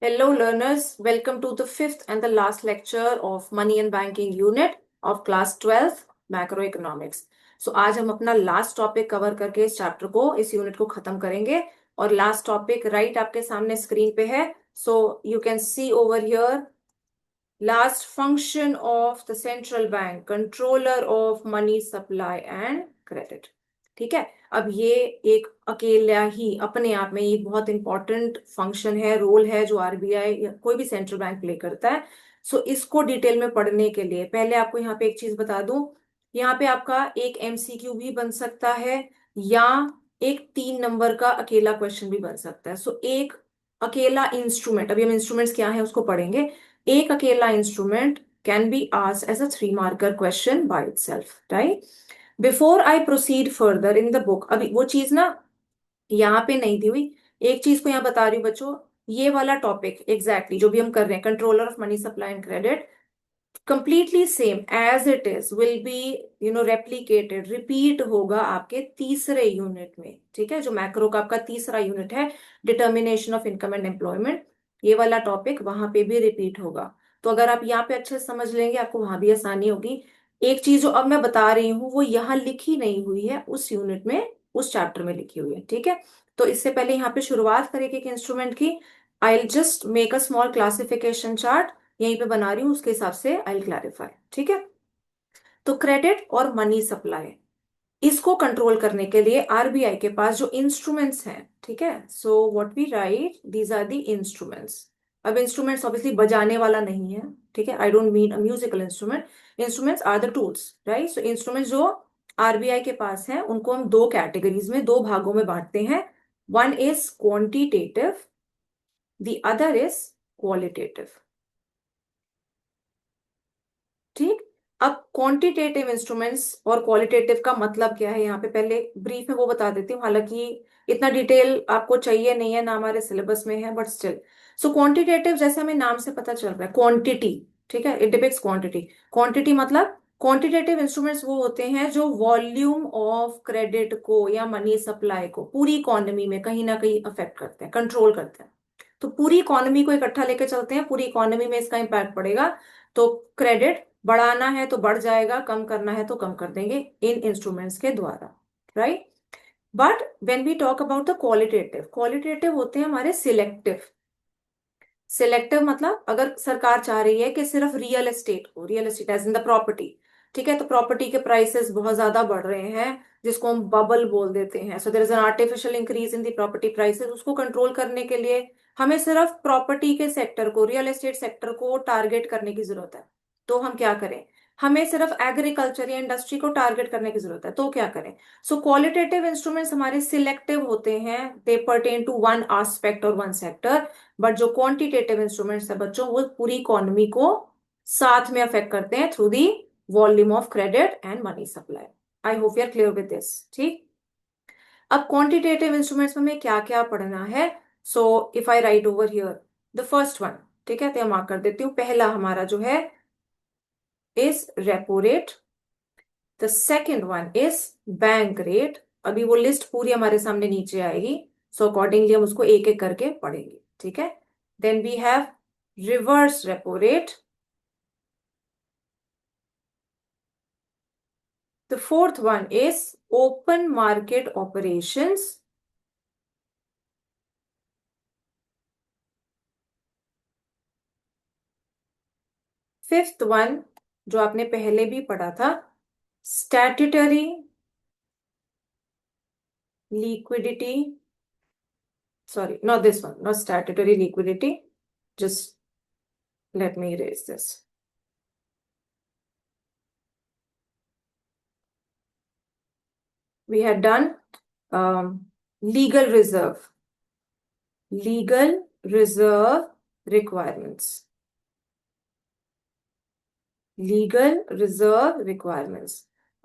Hello, learners. Welcome to the fifth and the last lecture of Money and Banking Unit of Class 12 Macroeconomics. So आज हम अपना last topic cover करके इस chapter को इस unit को खत्म करेंगे और लास्ट टॉपिक राइट आपके सामने स्क्रीन पे है. So you can see over here last function of the central bank controller of money supply and credit. ठीक है. अब ये एक अकेला ही अपने आप में एक बहुत इंपॉर्टेंट फंक्शन है, रोल है जो आरबीआई या कोई भी सेंट्रल बैंक प्ले करता है. सो इसको डिटेल में पढ़ने के लिए पहले आपको यहाँ पे एक चीज बता दूं. यहाँ पे आपका एक एमसीक्यू भी बन सकता है या एक 3 नंबर का अकेला क्वेश्चन भी बन सकता है. सो एक अकेला इंस्ट्रूमेंट, अभी हम इंस्ट्रूमेंट्स क्या है उसको पढ़ेंगे. एक अकेला instrument can be asked as a 3 marker question by itself, right. Before I proceed further in the book, अभी वो चीज ना यहाँ पे नहीं दी हुई. एक चीज को यहाँ बता रही हूँ बच्चों. ये वाला टॉपिक एग्जैक्टली जो भी हम कर रहे हैं, controller of money supply and credit, completely same as it is will be replicated, repeat होगा आपके तीसरे यूनिट में. ठीक है, जो मैक्रो का आपका तीसरा यूनिट है, determination of income and employment, ये वाला टॉपिक वहां पे भी रिपीट होगा. तो अगर आप यहाँ पे अच्छे से समझ लेंगे आपको वहां भी आसानी होगी. एक चीज जो अब मैं बता रही हूँ वो यहाँ लिखी नहीं हुई है, उस यूनिट में उस चैप्टर में लिखी हुई है. ठीक है. तो इससे पहले यहाँ पे शुरुआत करेंगे एक इंस्ट्रूमेंट की. I just make a small classification chart, यहीं पे बना रही हूँ, उसके हिसाब से आई क्लैरिफाई. ठीक है. तो क्रेडिट और मनी सप्लाई, इसको कंट्रोल करने के लिए आरबीआई के पास जो इंस्ट्रूमेंट्स हैं, ठीक है. So what we write, these are the instruments. अब इंस्ट्रूमेंट्स ऑब्वियसली बजाने वाला नहीं है. ठीक है, I don't mean a musical instrument. Instruments are the tools, right. So instruments जो आरबीआई के पास हैं उनको हम दो कैटेगरीज में, दो भागों में बांटते हैं. One is quantitative, the other is qualitative. ठीक. अब क्वांटिटेटिव इंस्ट्रूमेंट्स और क्वालिटेटिव का मतलब क्या है यहाँ पे पहले ब्रीफ में वो बता देती हूँ. हालांकि इतना डिटेल आपको चाहिए नहीं है, ना हमारे सिलेबस में है, बट स्टिल. सो क्वांटिटेटिव जैसे हमें नाम से पता चल रहा है, क्वांटिटी. ठीक है, इट डिपिक्ट्स क्वांटिटी. क्वांटिटी मतलब क्वांटिटेटिव इंस्ट्रूमेंट्स वो होते हैं जो वॉल्यूम ऑफ क्रेडिट को या मनी सप्लाई को पूरी इकोनॉमी में कहीं ना कहीं अफेक्ट करते हैं, कंट्रोल करते हैं. तो पूरी इकोनॉमी को इकट्ठा लेके चलते हैं, पूरी इकोनॉमी में इसका इम्पैक्ट पड़ेगा. तो क्रेडिट बढ़ाना है तो बढ़ जाएगा, कम करना है तो कम कर देंगे इन इंस्ट्रूमेंट्स के द्वारा, right. But when we talk about the qualitative, qualitative होते हैं हमारे सिलेक्टिव. सिलेक्टिव मतलब अगर सरकार चाह रही है कि सिर्फ रियल एस्टेट को, real estate as in the property, ठीक है, तो प्रॉपर्टी के प्राइसेस बहुत ज्यादा बढ़ रहे हैं जिसको हम बबल बोल देते हैं. So there is an artificial increase in the property prices. उसको कंट्रोल करने के लिए हमें सिर्फ प्रॉपर्टी के सेक्टर को, रियल एस्टेट सेक्टर को टारगेट करने की जरूरत है. तो हम क्या करें, हमें सिर्फ एग्रीकल्चर या इंडस्ट्री को टारगेट करने की जरूरत है, तो क्या करें. सो क्वालिटेटिव इंस्ट्रूमेंट्स हमारे सिलेक्टिव होते हैं, दे पर्टेन टू वन एस्पेक्ट और वन सेक्टर. बट जो क्वांटिटेटिव इंस्ट्रूमेंट्स है बच्चों, वो पूरी इकोनॉमी को साथ में अफेक्ट करते हैं through the volume of credit and money supply. I hope you are clear with this. ठीक. अब क्वांटिटेटिव इंस्ट्रूमेंट्स में हमें क्या क्या पढ़ना है. So if I right over here the first one, ठीक है, तो मैं मार्क कर देती हूँ. पहला हमारा जो है is repo rate. The second one is bank rate. अभी वो लिस्ट पूरी हमारे सामने नीचे आएगी, सो अकॉर्डिंगली हम उसको एक एक करके पढ़ेंगे. ठीक है. Then we have reverse repo rate. The fourth one is open market operations. Fifth one जो आपने पहले भी पढ़ा था, statutory liquidity. Sorry, not this one, not statutory liquidity. Just let me erase this. We had done legal reserve. Legal reserve requirements. Legal reserve requirements.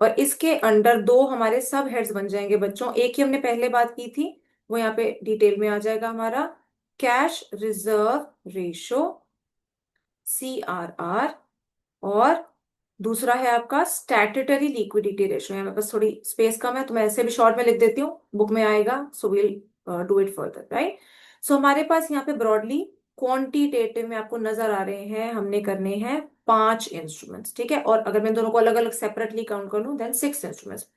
और इसके under दो हमारे सब हेड्स बन जाएंगे बच्चों. एक ही हमने पहले बात की थी, वो यहाँ पे डिटेल में आ जाएगा हमारा, कैश रिजर्व रेशो, CRR. और दूसरा है आपका स्टैट्यूटरी लिक्विडिटी रेशो. यहाँ मेरे पास थोड़ी स्पेस कम है तो मैं ऐसे भी शॉर्ट में लिख देती हूँ, बुक में आएगा. So we'll do it further, right. So हमारे पास यहाँ पे ब्रॉडली क्वांटिटेटिव में आपको नजर आ रहे हैं, हमने करने हैं 5 इंस्ट्रूमेंट्स, ठीक है। और अगर मैं दोनों को अलग अलग सेपरेटली काउंट कर लूं देन 6 इंस्ट्रूमेंट्स।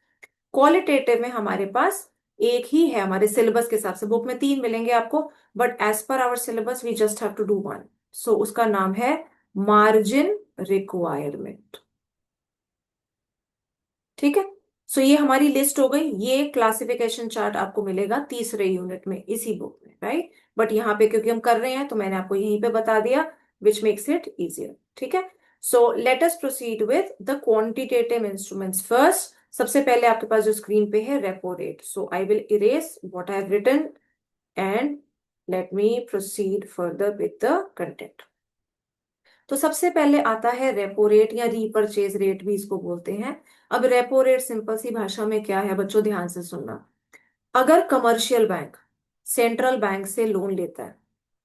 क्वालिटेटिव में हमारे पास एक ही है, हमारे सिलेबस के हिसाब से बुक में 3 मिलेंगे आपको, but as per our syllabus we just have to do one. So उसका नाम है मार्जिन रिक्वायरमेंट, ठीक है। सो ये हमारी लिस्ट हो गई। ये क्लासिफिकेशन चार्ट आपको मिलेगा तीसरे यूनिट में इसी बुक में, राइट। बट यहाँ पे क्योंकि हम कर रहे हैं तो मैंने आपको यहीं पे बता दिया, विच मेक्स इट इजियर, ठीक है। So let us proceed with the quantitative instruments first. सबसे पहले आपके पास जो स्क्रीन पे है repo rate, so I will erase what I have written and let me proceed further with the content. तो सबसे पहले आता है रेपो रेट या रीपरचेज रेट भी इसको बोलते हैं। अब रेपो रेट सिंपल सी भाषा में क्या है बच्चों, ध्यान से सुनना। अगर कमर्शियल बैंक सेंट्रल बैंक से लोन लेता है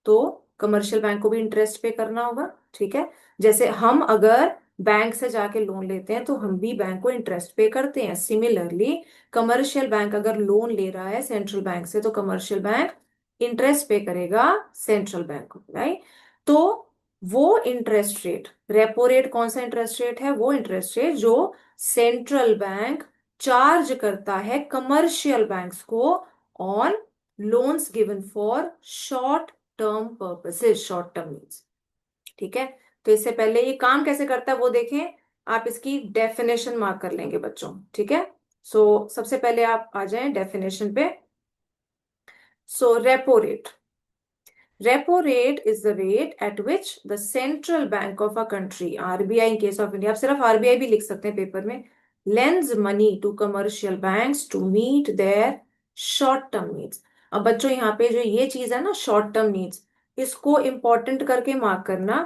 तो कमर्शियल बैंक को भी इंटरेस्ट पे करना होगा, ठीक है। जैसे हम अगर बैंक से जाके लोन लेते हैं तो हम भी बैंक को इंटरेस्ट पे करते हैं। सिमिलरली कमर्शियल बैंक अगर लोन ले रहा है सेंट्रल बैंक से तो कमर्शियल बैंक इंटरेस्ट पे करेगा सेंट्रल बैंक को, राइट। तो वो इंटरेस्ट रेट, रेपो रेट कौन सा इंटरेस्ट रेट है, वो इंटरेस्ट रेट जो सेंट्रल बैंक चार्ज करता है कमर्शियल बैंक्स को on loans given for short term purposes, short term means, ठीक है। तो इससे पहले ये काम कैसे करता है वो देखें, आप इसकी डेफिनेशन मार्क कर लेंगे बच्चों, ठीक है। सो सबसे पहले आप आ जाएं डेफिनेशन पे। So repo rate, repo rate is the rate at which the central bank of a country, RBI in case of India, आप सिर्फ RBI भी लिख सकते हैं पेपर में, lends money to commercial banks to meet their short term needs। अब बच्चों यहाँ पे जो ये चीज है ना शॉर्ट टर्म नीड्स, इसको इंपॉर्टेंट करके मार्क करना।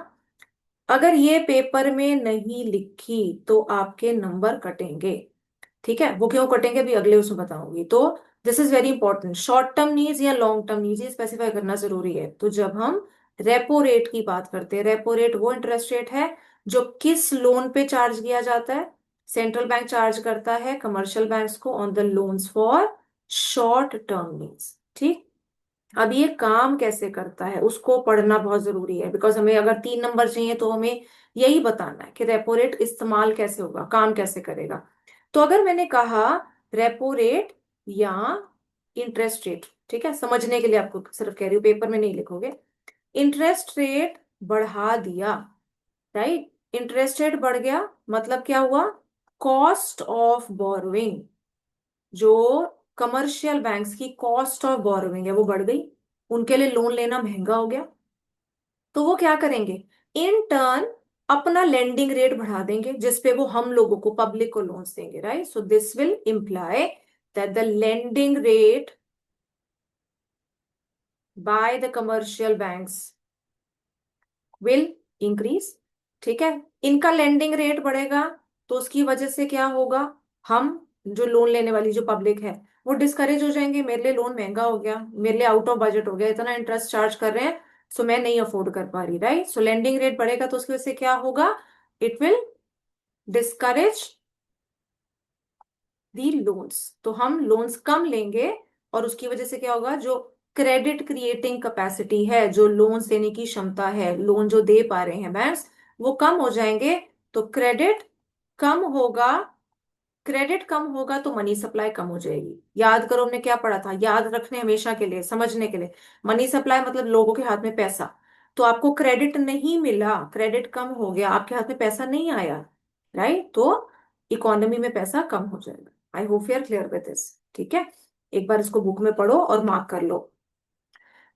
अगर ये पेपर में नहीं लिखी तो आपके नंबर कटेंगे, ठीक है। वो क्यों कटेंगे अभी अगले उसमें बताऊंगी। तो this is very important, short term needs या लॉन्ग टर्म नीड्स ये स्पेसिफाई करना जरूरी है। तो जब हम रेपो रेट की बात करते हैं, रेपो रेट वो इंटरेस्ट रेट है जो किस लोन पे चार्ज किया जाता है, सेंट्रल बैंक चार्ज करता है कमर्शियल बैंक्स को on the loans for short term needs, ठीक। अब ये काम कैसे करता है उसको पढ़ना बहुत जरूरी है, बिकॉज हमें अगर 3 नंबर चाहिए तो हमें यही बताना है कि रेपो रेट इस्तेमाल कैसे होगा, काम कैसे करेगा। तो अगर मैंने कहा रेपो रेट या इंटरेस्ट रेट, ठीक है, समझने के लिए आपको सिर्फ कह रही हूँ, पेपर में नहीं लिखोगे। इंटरेस्ट रेट बढ़ा दिया, राइट। इंटरेस्ट रेट बढ़ गया मतलब क्या हुआ, कॉस्ट ऑफ बोरोइंग, जो कमर्शियल बैंक्स की कॉस्ट ऑफ बोरोइंग है वो बढ़ गई, उनके लिए लोन लेना महंगा हो गया। तो वो क्या करेंगे, इन टर्न अपना लेंडिंग रेट बढ़ा देंगे जिसपे वो हम लोगों को पब्लिक को लोन्स देंगे, right. So this will imply that the lending rate by the commercial banks will increase, ठीक है। इनका लेंडिंग रेट बढ़ेगा तो उसकी वजह से क्या होगा, हम जो लोन लेने वाली जो पब्लिक है वो डिस्करेज हो जाएंगे, मेरे लिए लोन महंगा हो गया, मेरे लिए आउट ऑफ बजट हो गया, इतना इंटरेस्ट चार्ज कर रहे हैं, सो मैं नहीं अफोर्ड कर पा रही, राइट। सो लेंडिंग रेट बढ़ेगा तो उसकी वजह से क्या होगा, it will discourage the loans, तो हम लोन्स कम लेंगे और उसकी वजह से क्या होगा, जो क्रेडिट क्रिएटिंग कैपेसिटी है, जो लोन देने की क्षमता है, लोन जो दे पा रहे हैं बैंक्स वो कम हो जाएंगे। तो क्रेडिट कम होगा, क्रेडिट कम होगा तो मनी सप्लाई कम हो जाएगी। याद करो हमने क्या पढ़ा था, याद रखने हमेशा के लिए समझने के लिए, मनी सप्लाई मतलब लोगों के हाथ में पैसा। तो आपको क्रेडिट नहीं मिला, क्रेडिट कम हो गया, आपके हाथ में पैसा नहीं आया, राइट। तो इकोनॉमी में पैसा कम हो जाएगा। I hope you are clear with this, ठीक है। एक बार इसको बुक में पढ़ो और मार्क कर लो।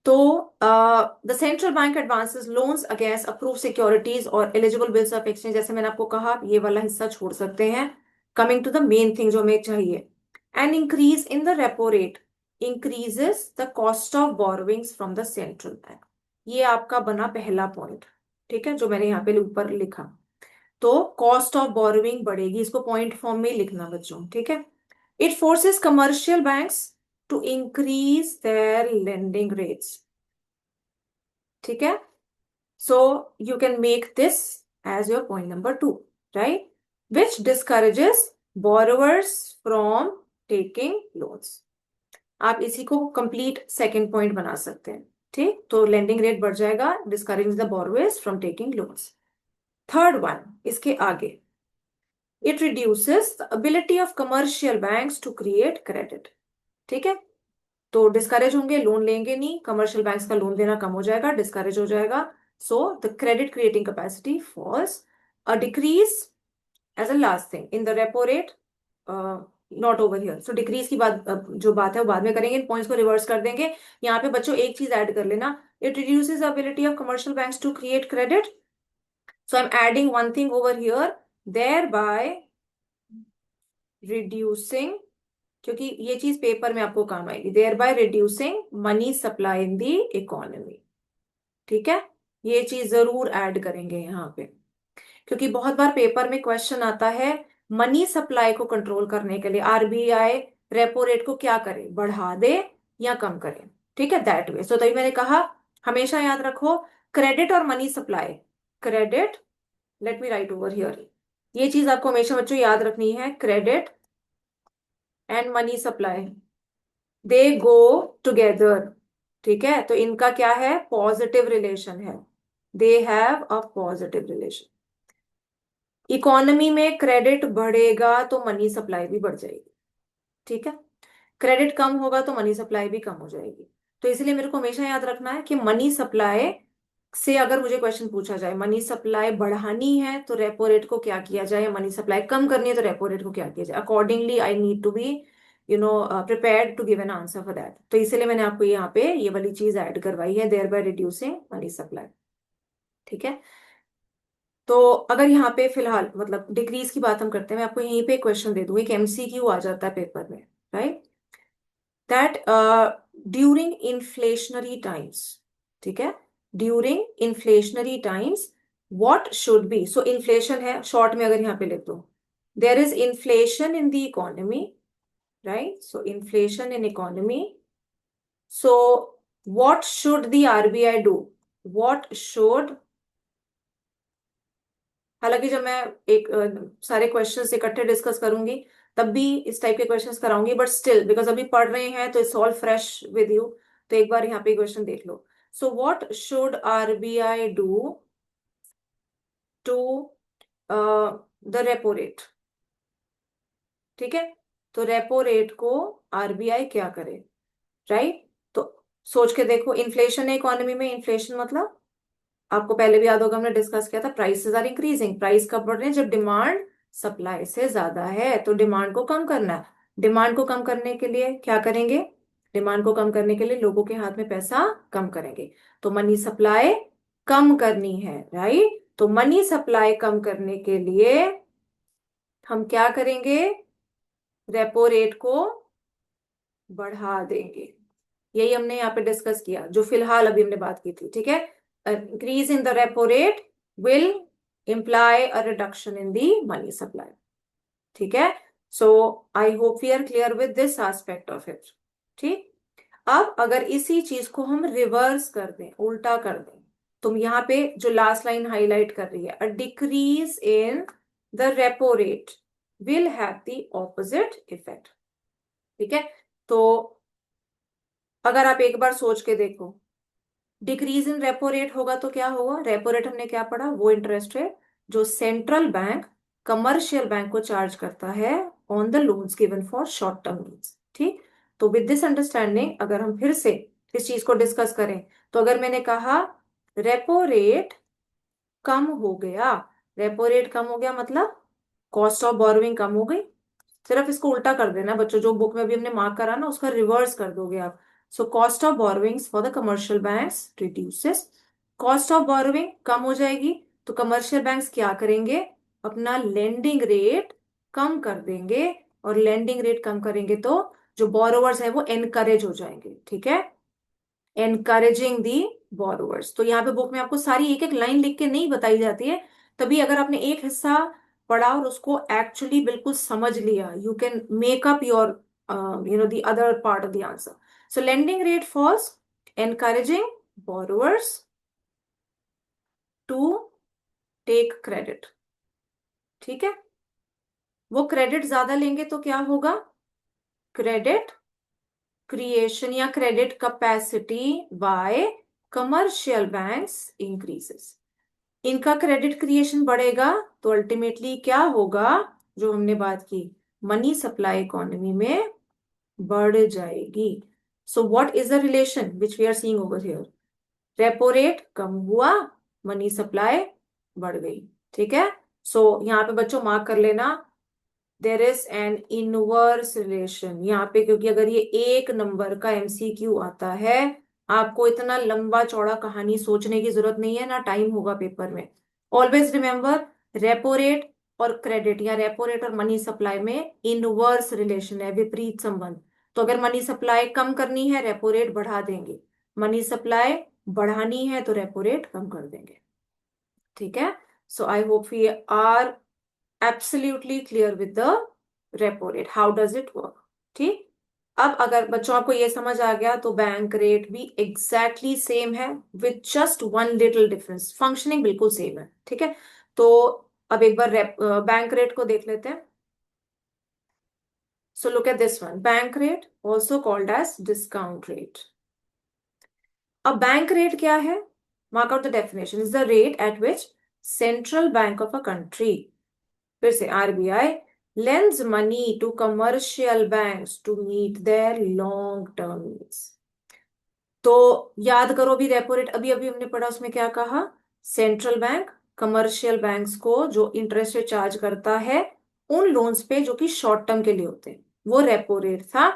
तो the central bank advances loans against approve securities और एलिजिबल बिल्स ऑफ एक्सचेंज, जैसे मैंने आपको कहा ये वाला हिस्सा छोड़ सकते हैं। Coming to the main thing जो हमें चाहिए, an increase in the repo rate increases the cost of borrowings from the central bank. ये आपका बना पहला पॉइंट, ठीक है, जो मैंने यहाँ पे ऊपर लिखा। तो कॉस्ट ऑफ बोरोइंग बढ़ेगी, इसको पॉइंट फॉर्म में ही लिखना बच्चों, ठीक है। It forces commercial banks to increase their lending rates, ठीक है। So you can make this as your point number 2, right, which discourages borrowers from taking loans. आप इसी को कंप्लीट सेकेंड पॉइंट बना सकते हैं। ठीक, तो लेंडिंग रेट बढ़ जाएगा, discouraging the borrowers from taking loans. Third one, इसके आगे, it reduces the ability of commercial banks to create credit. ठीक है, तो डिस्करेज होंगे, लोन लेंगे नहीं, कमर्शियल बैंक्स का लोन देना कम हो जाएगा, डिस्करेज हो जाएगा। So the credit creating capacity falls. A decrease as a last thing in the repo rate, not over here. So decrease की बात, जो बात है वो बाद में करेंगे, इन पॉइंट्स को रिवर्स कर देंगे। यहाँ पे बच्चों एक चीज ऐड कर लेना, it reduces ability of commercial banks to create credit. So I am adding one thing over here, thereby reducing, क्योंकि ये चीज पेपर में आपको काम आएगी, thereby reducing money supply in the economy. ठीक है, ये चीज जरूर ऐड करेंगे यहाँ पे, क्योंकि बहुत बार पेपर में क्वेश्चन आता है मनी सप्लाई को कंट्रोल करने के लिए आरबीआई रेपो रेट को क्या करे, बढ़ा दे या कम करे। ठीक है, दैट वे। सो तभी मैंने कहा हमेशा याद रखो, क्रेडिट और money supply, credit, let me right over here, ये चीज आपको हमेशा बच्चों याद रखनी है, credit and money supply, they go together. ठीक है, तो इनका क्या है, पॉजिटिव रिलेशन है, they have a positive relation. Economy में क्रेडिट बढ़ेगा तो मनी सप्लाई भी बढ़ जाएगी। ठीक है, क्रेडिट कम होगा तो मनी सप्लाई भी कम हो जाएगी। तो इसलिए मेरे को हमेशा याद रखना है कि मनी सप्लाई से अगर मुझे क्वेश्चन पूछा जाए, मनी सप्लाई बढ़ानी है तो रेपो रेट को क्या किया जाए, मनी सप्लाई कम करनी है तो रेपो रेट को क्या किया जाए, accordingly I need to be prepared to give an answer for that. तो इसीलिए मैंने आपको यहाँ पे ये वाली चीज ऐड करवाई है, thereby reducing money supply. ठीक है, तो अगर यहाँ पे फिलहाल मतलब डिक्रीज की बात हम करते हैं, मैं आपको यहीं पे क्वेश्चन दे दूंगी, एक एमसीक्यू आ जाता है पेपर में, right, that during inflationary times, ठीक है, during inflationary times what should be, so inflation है, शॉर्ट में अगर यहाँ पे लिख दो, there is inflation in the economy, right, so inflation in economy, so what should the RBI do, what should, हालांकि जब मैं एक सारे क्वेश्चंस इकट्ठे डिस्कस करूंगी तब भी इस टाइप के क्वेश्चंस कराऊंगी, बट स्टिल बिकॉज अभी पढ़ रहे हैं तो it's all fresh with you, तो एक बार यहाँ पे क्वेश्चन देख लो। So what should RBI do to the repo rate. ठीक है, तो रेपो रेट को आरबीआई क्या करे, राइट, तो सोच के देखो, इन्फ्लेशन है इकोनॉमी में, इन्फ्लेशन मतलब आपको पहले भी याद होगा हमने डिस्कस किया था, प्राइसेस आर इंक्रीजिंग, प्राइस कब बढ़ रहे हैं, जब डिमांड सप्लाई से ज्यादा है, तो डिमांड को कम करना है। डिमांड को कम करने के लिए क्या करेंगे, डिमांड को कम करने के लिए लोगों के हाथ में पैसा कम करेंगे, तो मनी सप्लाई कम करनी है, राइट, तो मनी सप्लाई कम करने के लिए हम क्या करेंगे, रेपो रेट को बढ़ा देंगे। यही हमने यहाँ पे डिस्कस किया, जो फिलहाल अभी हमने बात की थी। ठीक है, increase in the repo rate will imply a reduction in the money supply। ठीक है, so I hope we are clear with this aspect of it. ठीक, अब अगर इसी चीज को हम रिवर्स कर दें, उल्टा कर दें, तुम यहाँ पे जो लास्ट लाइन हाईलाइट कर रही है, a decrease in the repo rate will have the opposite effect. ठीक है, तो अगर आप एक बार सोच के देखो, डिक्रीज इन रेपो रेट होगा तो क्या होगा, रेपो रेट हमने क्या पढ़ा, वो इंटरेस्ट रेट जो सेंट्रल बैंक कमर्शियल बैंक को चार्ज करता है on the loans given for short term needs. ठीक, तो विद दिस अंडरस्टैंडिंग अगर हम फिर से इस चीज को डिस्कस करें, तो अगर मैंने कहा रेपो रेट कम हो गया, रेपो रेट कम हो गया मतलब कॉस्ट ऑफ बोरोइंग कम हो गई, सिर्फ इसको उल्टा कर देना बच्चों, जो बुक में भी हमने मार्क करा ना उसका रिवर्स कर दोगे आप। So cost of borrowings for the commercial banks reduces, cost of borrowing कम हो जाएगी तो कमर्शियल बैंक्स क्या करेंगे, अपना लेंडिंग रेट कम कर देंगे, और लेंडिंग रेट कम करेंगे तो जो बोरोवर्स है वो एनकरेज हो जाएंगे। ठीक है, एनकरेजिंग दी बोरोवर्स, तो यहाँ पे बुक में आपको सारी एक एक लाइन लिख के नहीं बताई जाती है, तभी अगर आपने एक हिस्सा पढ़ा और उसको एक्चुअली बिल्कुल समझ लिया, you can make up your the other part of the answer. So lending rate falls, encouraging borrowers to take credit. ठीक है, वो क्रेडिट ज्यादा लेंगे तो क्या होगा, क्रेडिट क्रिएशन या credit capacity by commercial banks increases. इनका क्रेडिट क्रिएशन बढ़ेगा तो अल्टीमेटली क्या होगा, जो हमने बात की, मनी सप्लाई इकोनॉमी में बढ़ जाएगी। So what is the relation which we are seeing over here? Repo rate कम हुआ, मनी सप्लाई बढ़ गई। ठीक है, सो यहाँ पे बच्चों मार्क कर लेना, there is an inverse relation यहाँ पे, क्योंकि अगर ये एक नंबर का एमसीक्यू आता है, आपको इतना लंबा चौड़ा कहानी सोचने की जरूरत नहीं है, ना टाइम होगा पेपर में। ऑलवेज रिमेंबर, रेपो रेट और क्रेडिट या रेपो रेट और मनी सप्लाई में इनवर्स रिलेशन है, विपरीत संबंध। तो अगर मनी सप्लाई कम करनी है, रेपो रेट बढ़ा देंगे। मनी सप्लाई बढ़ानी है तो रेपो रेट कम कर देंगे। ठीक है, so I hope we are absolutely clear with the repo rate, how does it work. ठीक, अब अगर बच्चों आपको ये समझ आ गया तो बैंक रेट भी एग्जैक्टली सेम है, with just one little difference, functioning बिल्कुल सेम है। ठीक है, तो अब एक बार बैंक रेट को देख लेते हैं। So look at this one, bank rate also called as discount rate. अब बैंक रेट क्या है? Mark out the definition, is the rate at which central bank of a country, फिर से RBI, lends money to commercial banks to meet their long term needs। तो याद करो, भी repo rate अभी अभी हमने पढ़ा, उसमें क्या कहा? सेंट्रल बैंक कमर्शियल बैंक्स को जो इंटरेस्ट रेट चार्ज करता है उन लोन्स पे जो कि शॉर्ट टर्म के लिए होते हैं, वो रेपो रेट था।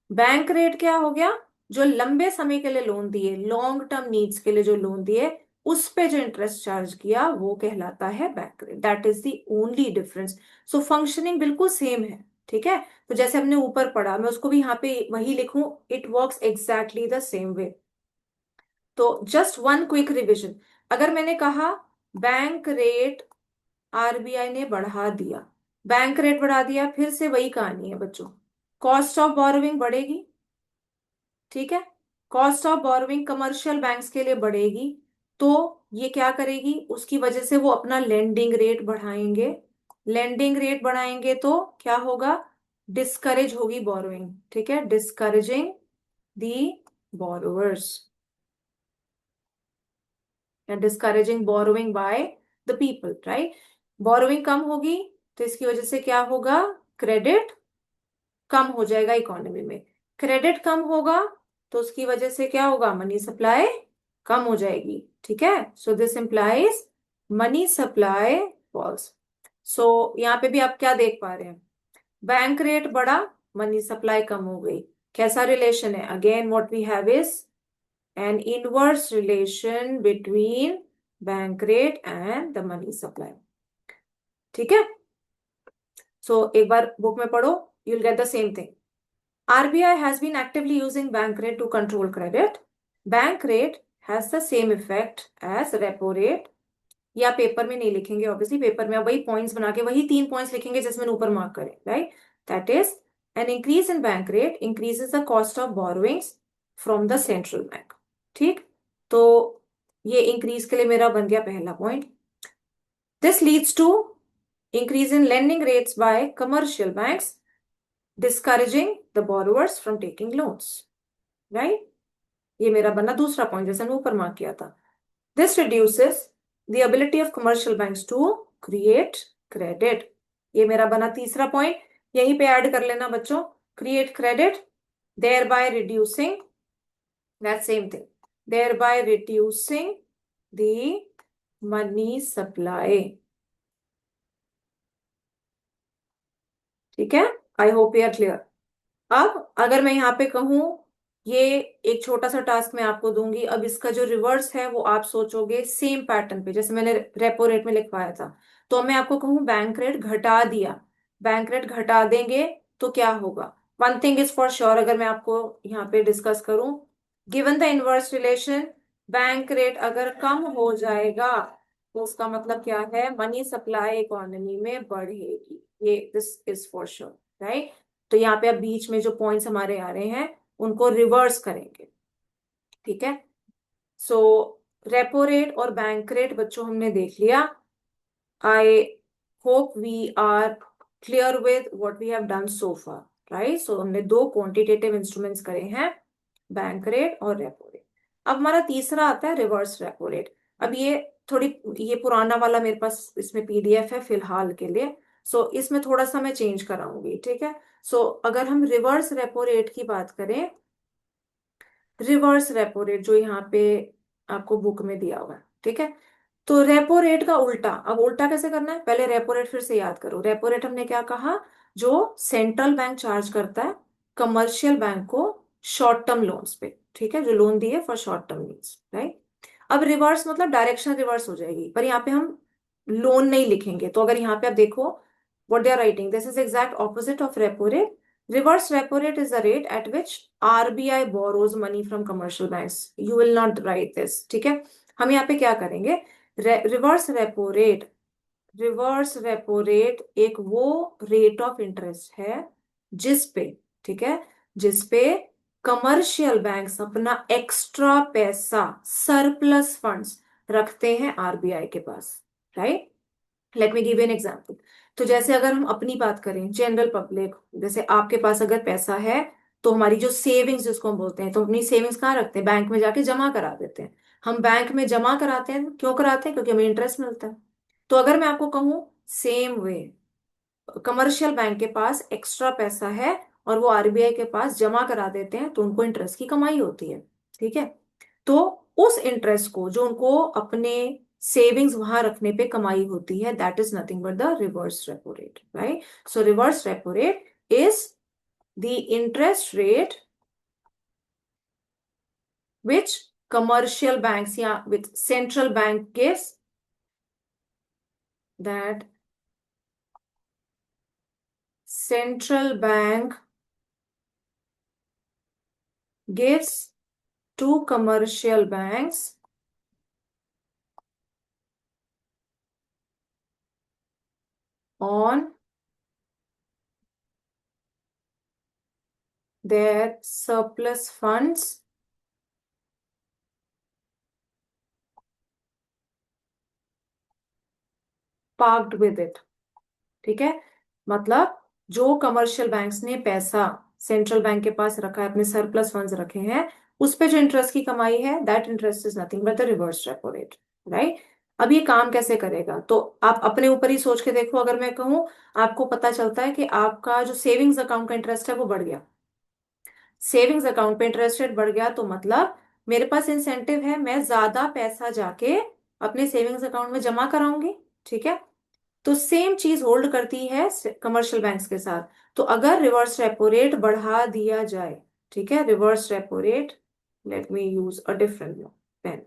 बैंक रेट क्या हो गया? जो लंबे समय के लिए लोन दिए, लॉन्ग टर्म नीड्स के लिए जो लोन दिए, उस पे जो इंटरेस्ट चार्ज किया वो कहलाता है bank rate. That is the only difference. So functioning बिल्कुल सेम है। ठीक है, तो जैसे हमने ऊपर पढ़ा, मैं उसको भी यहाँ पे वही लिखूं, it works exactly the same way. तो जस्ट वन क्विक रिविजन, अगर मैंने कहा बैंक रेट आरबीआई ने बढ़ा दिया, बैंक रेट बढ़ा दिया, फिर से वही कहानी है बच्चों, कॉस्ट ऑफ बोरोविंग बढ़ेगी। ठीक है, cost of borrowing commercial banks के लिए बढ़ेगी, तो ये क्या करेगी, उसकी वजह से वो अपना लेंडिंग रेट बढ़ाएंगे। लेंडिंग रेट बढ़ाएंगे तो क्या होगा? डिस्करेज होगी बोरोइंग। ठीक है, डिस्करेजिंग दी बोरोवर्स या discouraging borrowing by the people, right? Borrowing कम होगी तो इसकी वजह से क्या होगा? क्रेडिट कम हो जाएगा इकोनॉमी में। क्रेडिट कम होगा तो उसकी वजह से क्या होगा? मनी सप्लाई कम हो जाएगी। ठीक है, so this implies money supply falls. So यहाँ पे भी आप क्या देख पा रहे हैं? बैंक रेट बढ़ा, मनी सप्लाई कम हो गई। कैसा रिलेशन है? Again what we have is an inverse relation between bank rate and the money supply. ठीक है, सो एक बार बुक में पढ़ो, you will get the same thing. RBI has been actively using bank rate to control credit. Bank rate has the same effect as repo rate। या paper में नहीं लिखेंगे, ऑब्वियसली पेपर में आप वही पॉइंट्स बना के वही 3 पॉइंट्स लिखेंगे जिसमें ऊपर मार्क करें, right? That is an increase in bank rate increases the cost of borrowings from the central bank. ठीक, तो ये इंक्रीज के लिए मेरा बन गया पहला point. This leads to increase in lending rates by commercial banks, discouraging the borrowers from taking loans, right? ये मेरा बना दूसरा पॉइंट, जैसे मैंने ऊपर मार्क किया था। This reduces the ability of commercial banks to create credit। ये मेरा बना तीसरा पॉइंट, यहीं पे ऐड कर लेना बच्चों, create credit thereby reducing that same thing, thereby reducing the money supply। ठीक है, I hope you are clear. अब अगर मैं यहाँ पे कहूँ, ये एक छोटा सा टास्क मैं आपको दूंगी, अब इसका जो रिवर्स है वो आप सोचोगे सेम पैटर्न पे, जैसे मैंने रेपो रेट में लिखवाया था। तो मैं आपको कहूँ बैंक रेट घटा दिया, बैंक रेट घटा देंगे तो क्या होगा? One thing is for sure, अगर मैं आपको यहाँ पे डिस्कस करूं, given the inverse relation, bank rate अगर कम हो जाएगा तो उसका मतलब क्या है? मनी सप्लाई इकोनॉमी में बढ़ेगी। ये this is for sure, right? तो यहाँ पे अब बीच में जो पॉइंट्स हमारे आ रहे हैं उनको रिवर्स करेंगे। ठीक है, सो रेपो रेट और बैंक रेट बच्चों हमने देख लिया। I hope we are clear with what we have done so far. Right. So हमने दो क्वांटिटेटिव इंस्ट्रूमेंट्स करे हैं, बैंक रेट और रेपो रेट। अब हमारा तीसरा आता है रिवर्स रेपो रेट। अब ये थोड़ी, ये पुराना वाला मेरे पास इसमें पीडीएफ है फिलहाल के लिए, सो इसमें थोड़ा सा मैं चेंज कराऊंगी, ठीक है। सो अगर हम रिवर्स रेपो रेट की बात करें, रिवर्स रेपो रेट जो यहाँ पे आपको बुक में दिया हुआ है, ठीक है। तो रेपो रेट का उल्टा, अब उल्टा कैसे करना है, पहले रेपो रेट फिर से याद करो। रेपो रेट हमने क्या कहा, जो सेंट्रल बैंक चार्ज करता है कमर्शियल बैंक को शॉर्ट टर्म लोन्स पे, ठीक है, जो लोन दिए for short term needs, right. अब रिवर्स मतलब डायरेक्शन रिवर्स हो जाएगी, पर यहाँ पे हम लोन नहीं लिखेंगे। तो अगर यहाँ पे आप देखो what they are writing, this is exact opposite of repo rate. Reverse repo rate is the rate at which RBI borrows money from commercial banks. You will not write this, ठीक है। हम यहाँ पे क्या करेंगे, reverse repo rate, reverse repo rate एक वो rate of interest है जिस पे, ठीक है, जिस पे कमर्शियल बैंक्स अपना एक्स्ट्रा पैसा, सरप्लस फंड्स रखते हैं आरबीआई के पास, right. Let me give an example. तो जैसे अगर हम अपनी बात करें, जनरल पब्लिक, जैसे आपके पास अगर पैसा है तो हमारी जो सेविंग्स जिसको हम बोलते हैं, तो अपनी सेविंग्स कहाँ रखते हैं, बैंक में जाके जमा करा देते हैं। हम बैंक में जमा कराते हैं, क्यों कराते हैं, क्योंकि हमें इंटरेस्ट मिलता है। तो अगर मैं आपको कहूँ सेम वे, कमर्शियल बैंक के पास एक्स्ट्रा पैसा है और वो आरबीआई के पास जमा करा देते हैं, तो उनको इंटरेस्ट की कमाई होती है, ठीक है। तो उस इंटरेस्ट को जो उनको अपने सेविंग्स वहां रखने पे कमाई होती है, that is nothing but the reverse repo rate, right. So reverse repo rate is the interest rate which commercial banks या with central bank gives, that central bank gives to commercial banks on their surplus funds parked with it, ठीक है। मतलब जो commercial banks ने पैसा central bank के पास रखा है, अपने सरप्लस फंड्स रखे हैं, उस पे जो इंटरेस्ट की कमाई है, that interest is nothing but the reverse repo rate, right. अब ये काम कैसे करेगा, तो आप अपने ऊपर ही सोच के देखो। अगर मैं कहूं, आपको पता चलता है कि आपका जो सेविंग्स अकाउंट का इंटरेस्ट है वो बढ़ गया, सेविंग्स अकाउंट पे इंटरेस्ट रेट बढ़ गया, तो मतलब मेरे पास इंसेंटिव है, मैं ज्यादा पैसा जाके अपने सेविंग्स अकाउंट में जमा कराऊंगी, ठीक है। तो सेम चीज होल्ड करती है कमर्शियल बैंक्स के साथ। तो अगर रिवर्स रेपो रेट बढ़ा दिया जाए, ठीक है, reverse repo rate, let me use a different pen.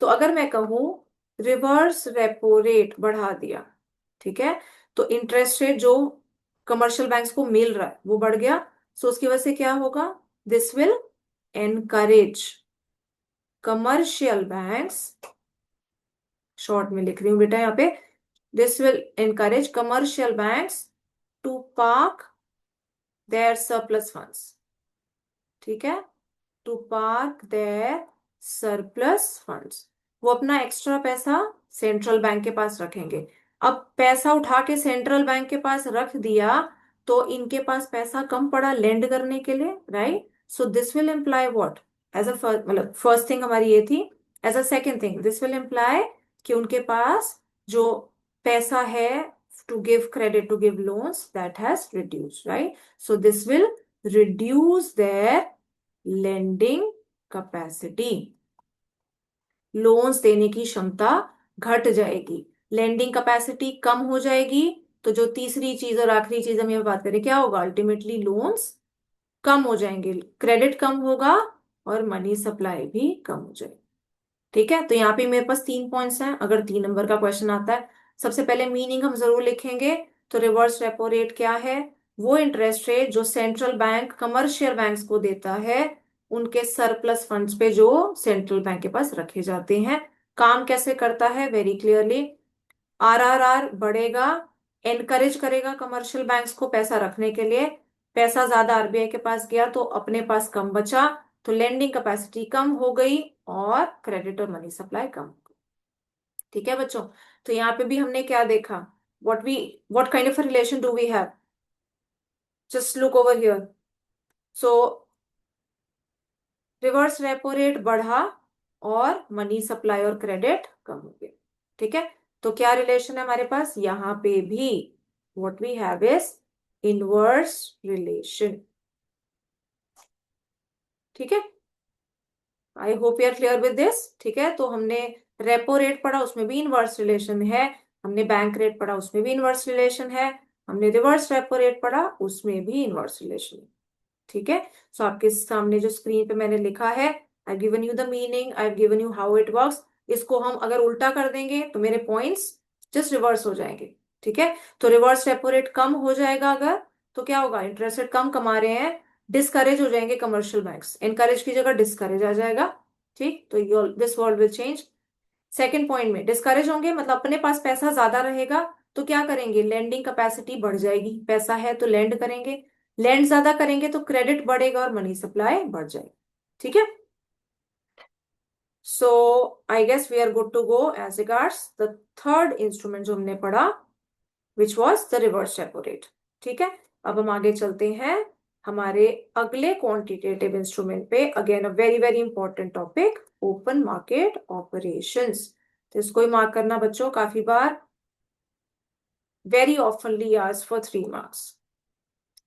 तो अगर मैं कहूं रिवर्स रेपो रेट बढ़ा दिया, ठीक है, तो इंटरेस्ट रेट जो कमर्शियल बैंक्स को मिल रहा है वो बढ़ गया। सो उसकी वजह से क्या होगा, this will encourage commercial banks, short में लिख रही हूँ बेटा यहाँ पे, this will encourage commercial banks to park their surplus funds, ठीक है, to park their surplus funds. वो अपना एक्स्ट्रा पैसा सेंट्रल बैंक के पास रखेंगे। अब पैसा उठा के सेंट्रल बैंक के पास रख दिया, तो इनके पास पैसा कम पड़ा लेंड करने के लिए, right. So this will imply what, as a मतलब फर्स्ट थिंग हमारी ये थी। As a second thing this will imply कि उनके पास जो पैसा है to give credit, to give loans, that has reduce, right. So this will reduce their lending capacity, loans देने की क्षमता घट जाएगी, लेंडिंग कैपेसिटी कम हो जाएगी। तो जो तीसरी चीज और आखिरी चीज हम यहाँ बात करें, क्या होगा, अल्टीमेटली लोन्स कम हो जाएंगे, क्रेडिट कम होगा और मनी सप्लाई भी कम हो जाएगी, ठीक है। तो यहाँ पे मेरे पास 3 पॉइंट्स हैं, अगर 3 नंबर का क्वेश्चन आता है। सबसे पहले मीनिंग हम जरूर लिखेंगे। तो रिवर्स रेपो रेट क्या है, वो इंटरेस्ट रेट जो सेंट्रल बैंक कमर्शियल बैंक्स को देता है उनके सरप्लस फंड्स पे जो सेंट्रल बैंक के पास रखे जाते हैं। काम कैसे करता है, वेरी क्लियरली, आरआरआर बढ़ेगा, एनकरेज करेगा कमर्शियल बैंक्स को पैसा रखने के लिए। पैसा ज्यादा आरबीआई के पास गया तो अपने पास कम बचा, तो लेंडिंग कैपेसिटी कम हो गई और क्रेडिट और मनी सप्लाई कम हो गई। ठीक है बच्चों, तो यहाँ पे भी हमने क्या देखा, what we what kind of relation do we have, just look over here. So reverse repo rate बढ़ा और मनी सप्लाई और क्रेडिट कम हो गया। ठीक है, तो क्या रिलेशन है हमारे पास यहाँ पे भी, what we have is inverse relation. ठीक है, I hope you are clear with this. ठीक है, तो हमने रेपो रेट पढ़ा, उसमें भी इनवर्स रिलेशन है। हमने बैंक रेट पढ़ा, उसमें भी इनवर्स रिलेशन है। हमने रिवर्स रेपो रेट पढ़ा, उसमें भी इनवर्स रिलेशन है। ठीक है, सो आपके सामने जो स्क्रीन पे मैंने लिखा है, I given you the meaning, I given you how it works. इसको हम अगर उल्टा कर देंगे तो मेरे पॉइंट्स जस्ट रिवर्स हो जाएंगे। ठीक है, तो रिवर्स रेपो रेट कम हो जाएगा अगर, तो क्या होगा, इंटरेस्ट रेट कम कमा रहे हैं, डिस्करेज हो जाएंगे कमर्शियल बैंक्स, इनकरेज की जगह डिस्करेज आ जाएगा। ठीक, तो this world will change. Second point में डिस्करेज होंगे मतलब अपने पास पैसा ज्यादा रहेगा, तो क्या करेंगे, लेंडिंग कैपेसिटी बढ़ जाएगी, पैसा है तो लेंड करेंगे, लेंड ज्यादा करेंगे तो क्रेडिट बढ़ेगा और मनी सप्लाई बढ़ जाएगी। ठीक है, so I guess we are good to go as regards the third instrument जो हमने पढ़ा, which was the reverse repo rate. ठीक है, अब हम आगे चलते हैं हमारे अगले क्वांटिटेटिव इंस्ट्रूमेंट पे, again a very very important topic, open market operations. तो इसको ही मार्क करना बच्चों, काफी बार very oftenly asked for 3 marks.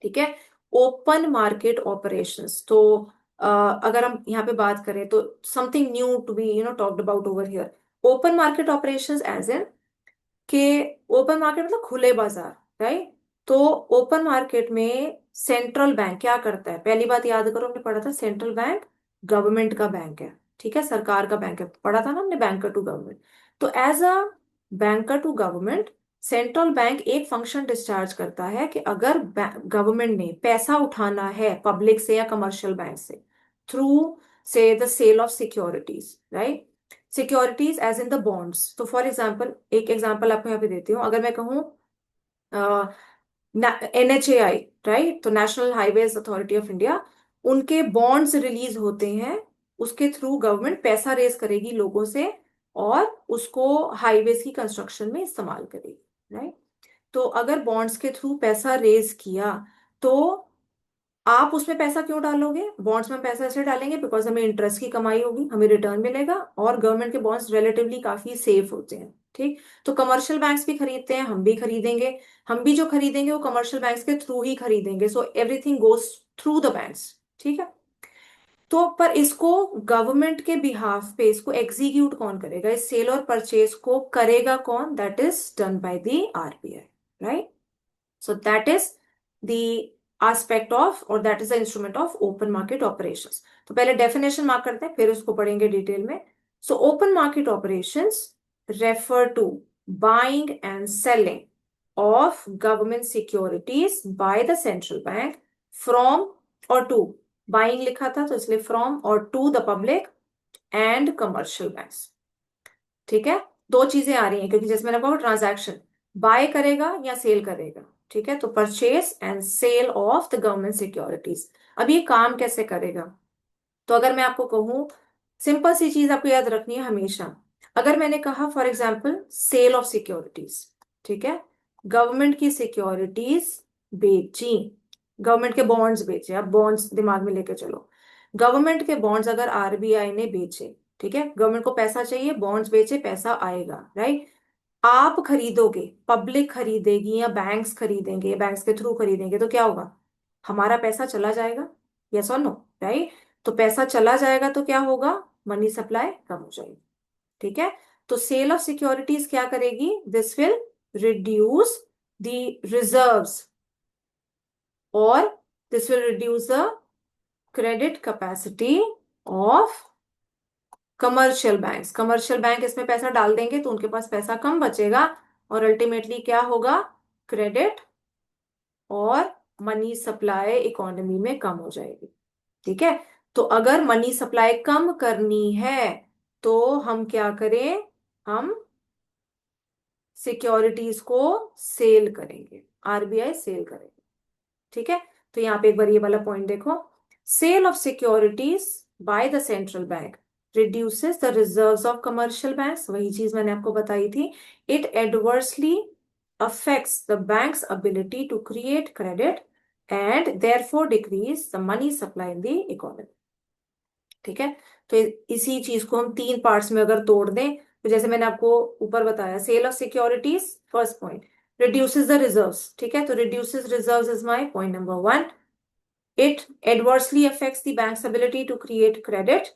ठीक है, ओपन मार्केट ऑपरेशंस, तो अगर हम यहाँ पे बात करें तो something new to be talked about over here. Open market operations as in के, ओपन मार्केट मतलब खुले बाजार, राइट। तो ओपन मार्केट में सेंट्रल बैंक क्या करता है, पहली बात याद करो, हमने पढ़ा था सेंट्रल बैंक गवर्नमेंट का बैंक है। ठीक है, सरकार का बैंक है, पढ़ा था ना हमने, बैंकर टू गवर्नमेंट। तो as a banker to government, central bank एक फंक्शन डिस्चार्ज करता है कि अगर गवर्नमेंट ने पैसा उठाना है पब्लिक से या कमर्शियल बैंक से, थ्रू से the sale of securities, right, securities as in the bonds. तो फॉर एग्जाम्पल, एक एग्जाम्पल आपको यहाँ पे देती हूँ, अगर मैं कहूँ NHAI, राइट, तो national highways authority of India, उनके बॉन्ड्स रिलीज होते हैं, उसके थ्रू गवर्नमेंट पैसा रेज करेगी लोगों से और उसको हाईवेज की कंस्ट्रक्शन में इस्तेमाल करेगी, राइट। तो अगर बॉन्ड्स के थ्रू पैसा रेज किया, तो आप उसमें पैसा क्यों डालोगे, बॉन्ड्स में पैसा ऐसे डालेंगे बिकॉज हमें इंटरेस्ट की कमाई होगी, हमें रिटर्न मिलेगा, और गवर्नमेंट के बॉन्ड्स रिलेटिवली काफी सेफ होते हैं। ठीक, तो कमर्शियल बैंक्स भी खरीदते हैं, हम भी खरीदेंगे, हम भी जो खरीदेंगे वो कमर्शियल बैंक्स के थ्रू ही खरीदेंगे, so everything goes through the banks. ठीक है, तो पर इसको गवर्नमेंट के बिहाफ पे इसको एग्जीक्यूट कौन करेगा, इस सेल और परचेज को करेगा कौन, that is done by the RBI, right. So that is the aspect of, or that is the instrument of open market operations. तो पहले definition मार्क करते हैं, फिर उसको पढ़ेंगे डिटेल में। So open market operations refer to buying and selling of government securities by the central bank from or to, buying लिखा था तो इसलिए from और to the public and commercial banks। ठीक है, दो चीजें आ रही हैं क्योंकि जैसे मैंने कहा ट्रांजैक्शन बाय करेगा या सेल करेगा। ठीक है, तो purchase and sale of the government securities. अब ये काम कैसे करेगा, तो अगर मैं आपको कहूं, सिंपल सी चीज आपको याद रखनी है हमेशा, अगर मैंने कहा for example sale of securities, ठीक है, गवर्नमेंट की सिक्योरिटीज बेची, गवर्नमेंट के बॉन्ड्स बेचे, अब बॉन्ड्स दिमाग में लेके चलो, गवर्नमेंट के बॉन्ड्स अगर RBI ने बेचे, ठीक है, गवर्नमेंट को पैसा चाहिए, बॉन्ड्स बेचे, पैसा आएगा, राइट, आप खरीदोगे, पब्लिक खरीदेगी या बैंक्स खरीदेंगे, बैंक्स के थ्रू खरीदेंगे, तो क्या होगा, हमारा पैसा चला जाएगा, यस और नो, राइट। तो पैसा चला जाएगा तो क्या होगा, मनी सप्लाई कम हो जाएगी। ठीक है, तो सेल ऑफ सिक्योरिटीज क्या करेगी, this will reduce the reserves और this will reduce the credit capacity of commercial banks. Commercial bank इसमें पैसा डाल देंगे तो उनके पास पैसा कम बचेगा और अल्टीमेटली क्या होगा, क्रेडिट और मनी सप्लाई इकोनॉमी में कम हो जाएगी। ठीक है, तो अगर मनी सप्लाई कम करनी है तो हम क्या करें, हम सिक्योरिटीज को सेल करेंगे, RBI सेल करेंगे। ठीक है, तो यहाँ पे एक बार ये वाला पॉइंट देखो, sale of securities by the central bank reduces the reserves of commercial banks, वही चीज मैंने आपको बताई थी. It adversely affects the bank's ability to create credit and therefore decrease the money supply in the economy. ठीक है. तो इसी चीज को हम तीन पार्ट्स में अगर तोड़ दें, तो जैसे मैंने आपको ऊपर बताया, sale of securities first point, reduces the reserves. ठीक है, तो reduces reserves is my point number one. It adversely affects the bank's ability to create credit,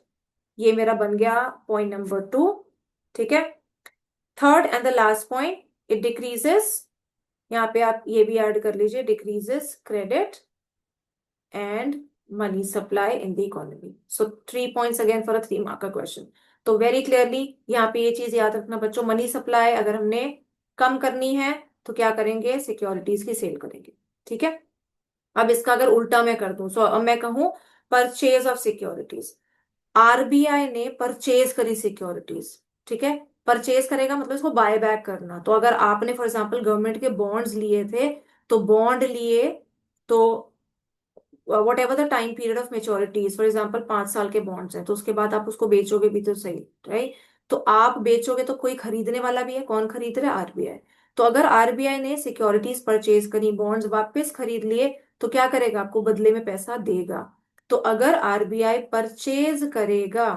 ये मेरा बन गया पॉइंट नंबर टू. ठीक है. Third and the last point, it decreases, यहाँ पे आप ये भी ऐड कर लीजिए, decreases credit and money supply in the economy. So 3 points again for a 3 mark question. तो वेरी क्लियरली यहाँ पे ये चीज याद रखना बच्चों, मनी सप्लाई अगर हमने कम करनी है तो क्या करेंगे, सिक्योरिटीज की सेल करेंगे. ठीक है. अब इसका अगर उल्टा मैं कर दूं, सो अब मैं कहूं परचेज ऑफ सिक्योरिटीज. आरबीआई ने परचेज करी सिक्योरिटीज. ठीक है. परचेज करेगा मतलब इसको बाय बैक करना. तो अगर आपने फॉर एग्जांपल गवर्नमेंट के बॉन्ड्स लिए थे, तो बॉन्ड लिए, तो what ever the time period of maturities, for example 5 साल के बॉन्ड्स हैं, तो उसके बाद आप उसको बेचोगे भी तो सही, राइट. तो आप बेचोगे तो कोई खरीदने वाला भी है, कौन खरीद रहा है, आरबीआई. तो अगर आरबीआई ने सिक्योरिटीज परचेज करी, बॉन्ड्स वापस खरीद लिए, तो क्या करेगा, आपको बदले में पैसा देगा. तो अगर आरबीआई परचेज करेगा,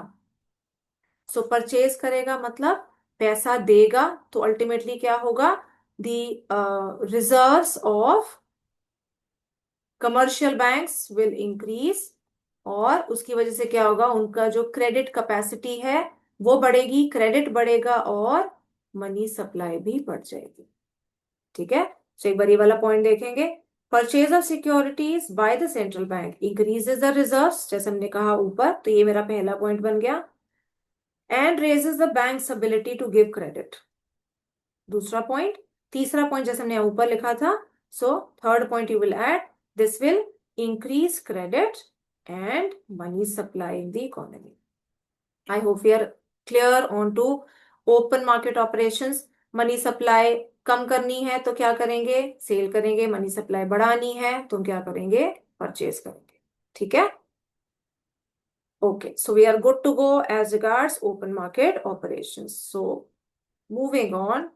सो परचेज करेगा मतलब पैसा देगा, तो अल्टीमेटली क्या होगा, the reserves of commercial banks will increase, और उसकी वजह से क्या होगा, उनका जो क्रेडिट कैपेसिटी है वो बढ़ेगी, क्रेडिट बढ़ेगा और मनी सप्लाई भी बढ़ जाएगी. ठीक है. तो एक बार ये वाला पॉइंट देखेंगे, purchase of securities by the central bank increases the reserves, जैसे हमने कहा ऊपर, तो ये मेरा पहला पॉइंट बन गया. And raises the bank's ability to give credit, दूसरा पॉइंट. तीसरा पॉइंट जैसे हमने ऊपर लिखा था, so third point you will add, this will increase credit and money supply in the economy. I hope we are clear on to open market operations. Money supply कम करनी है तो क्या करेंगे, सेल करेंगे. मनी सप्लाई बढ़ानी है तो हम क्या करेंगे, परचेज करेंगे. ठीक है. Okay, so we are good to go as regards open market operations. So moving on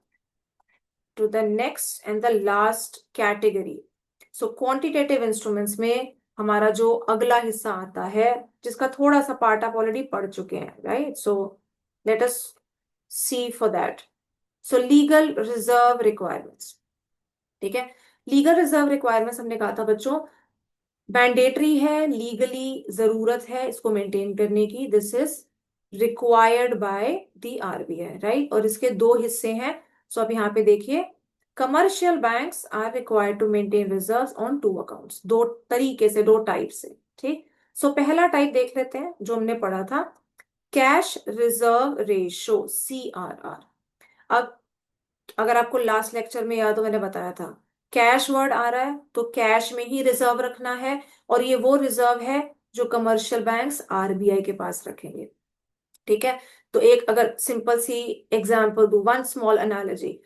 to the next and the last category. So quantitative instruments में हमारा जो अगला हिस्सा आता है, जिसका थोड़ा सा पार्ट आप ऑलरेडी पढ़ चुके हैं, right. So let us see for that. So legal reserve requirements. ठीक है. लीगल रिजर्व रिक्वायरमेंट्स हमने कहा था बच्चों, मैंडेटरी है, लीगली जरूरत है इसको मेंटेन करने की. This is required by the RBI, right. और इसके दो हिस्से हैं. सो अब यहाँ पे देखिए, commercial banks are required to maintain reserves on two accounts, दो तरीके से, दो टाइप से. ठीक. सो पहला टाइप देख लेते हैं जो हमने पढ़ा था, कैश रिजर्व रेशो, CRR. अब अगर आपको लास्ट लेक्चर में याद हो, मैंने बताया था कैश वर्ड आ रहा है तो कैश में ही रिजर्व रखना है, और ये वो रिजर्व है जो कमर्शियल बैंक्स आरबीआई के पास रखेंगे. ठीक है. तो एक अगर सिंपल सी एग्जांपल दू, वन स्मॉल एनालॉजी,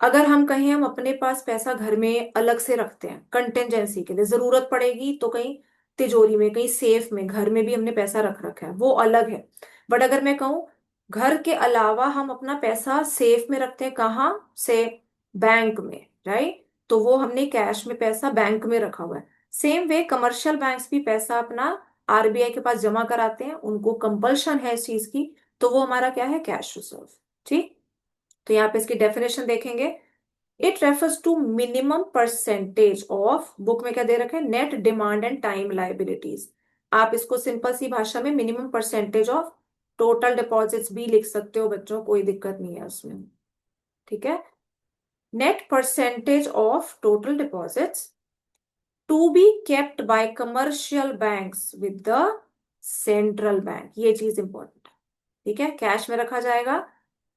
अगर हम कहें हम अपने पास पैसा घर में अलग से रखते हैं कंटेंजेंसी के लिए, जरूरत पड़ेगी तो कहीं तिजोरी में, कहीं सेफ में, घर में भी हमने पैसा रख रखा है, वो अलग है. बट अगर मैं कहूँ घर के अलावा हम अपना पैसा सेफ में रखते हैं, कहाँ से, बैंक में, राइट. तो वो हमने कैश में पैसा बैंक में रखा हुआ है. सेम वे कमर्शियल बैंक्स भी पैसा अपना आरबीआई के पास जमा कराते हैं, उनको कंपल्शन है इस चीज की, तो वो हमारा क्या है, कैश रिजर्व. ठीक. तो यहाँ पे इसकी डेफिनेशन देखेंगे, it refers to minimum percentage of, book में क्या दे रखा है, net demand and time liabilities. आप इसको सिंपल सी भाषा में minimum percentage of total deposits भी लिख सकते हो बच्चों, कोई दिक्कत नहीं है उसमें. ठीक है. Net percentage of total deposits to be kept by commercial banks with the central bank, ये चीज इंपॉर्टेंट है. ठीक है. कैश में रखा जाएगा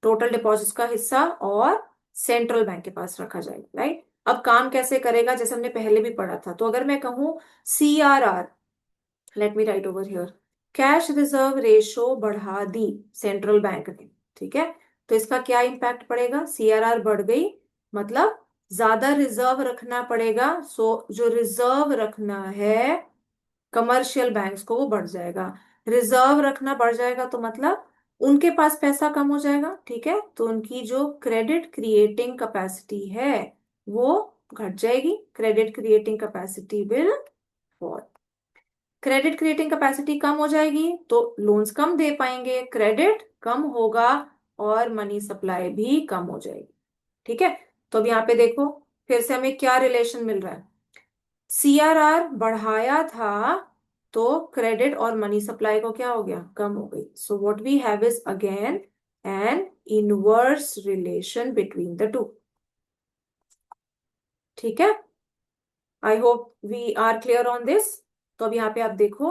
टोटल डिपॉजिट्स का हिस्सा, और सेंट्रल बैंक के पास रखा जाएगा, राइट. अब काम कैसे करेगा, जैसे हमने पहले भी पढ़ा था. तो अगर मैं कहूं CRR, let me right over here, cash reserve ratio बढ़ा दी सेंट्रल बैंक ने. ठीक है. तो इसका क्या इंपैक्ट पड़ेगा, CRR बढ़ गई मतलब ज्यादा रिजर्व रखना पड़ेगा. सो जो रिजर्व रखना है कमर्शियल बैंक्स को वो बढ़ जाएगा. रिजर्व रखना बढ़ जाएगा तो मतलब उनके पास पैसा कम हो जाएगा, ठीक है, तो उनकी जो क्रेडिट क्रिएटिंग कैपेसिटी है वो घट जाएगी। Credit creating capacity will fall. Credit creating capacity कम हो जाएगी तो लोन्स कम दे पाएंगे, क्रेडिट कम होगा और मनी सप्लाई भी कम हो जाएगी, ठीक है। तो अब यहाँ पे देखो फिर से हमें क्या रिलेशन मिल रहा है। सीआरआर बढ़ाया था तो क्रेडिट और मनी सप्लाई को क्या हो गया, कम हो गई। So what we have is again an inverse relation between the two, ठीक है। I hope we are clear on this. तो अब यहाँ पे आप देखो,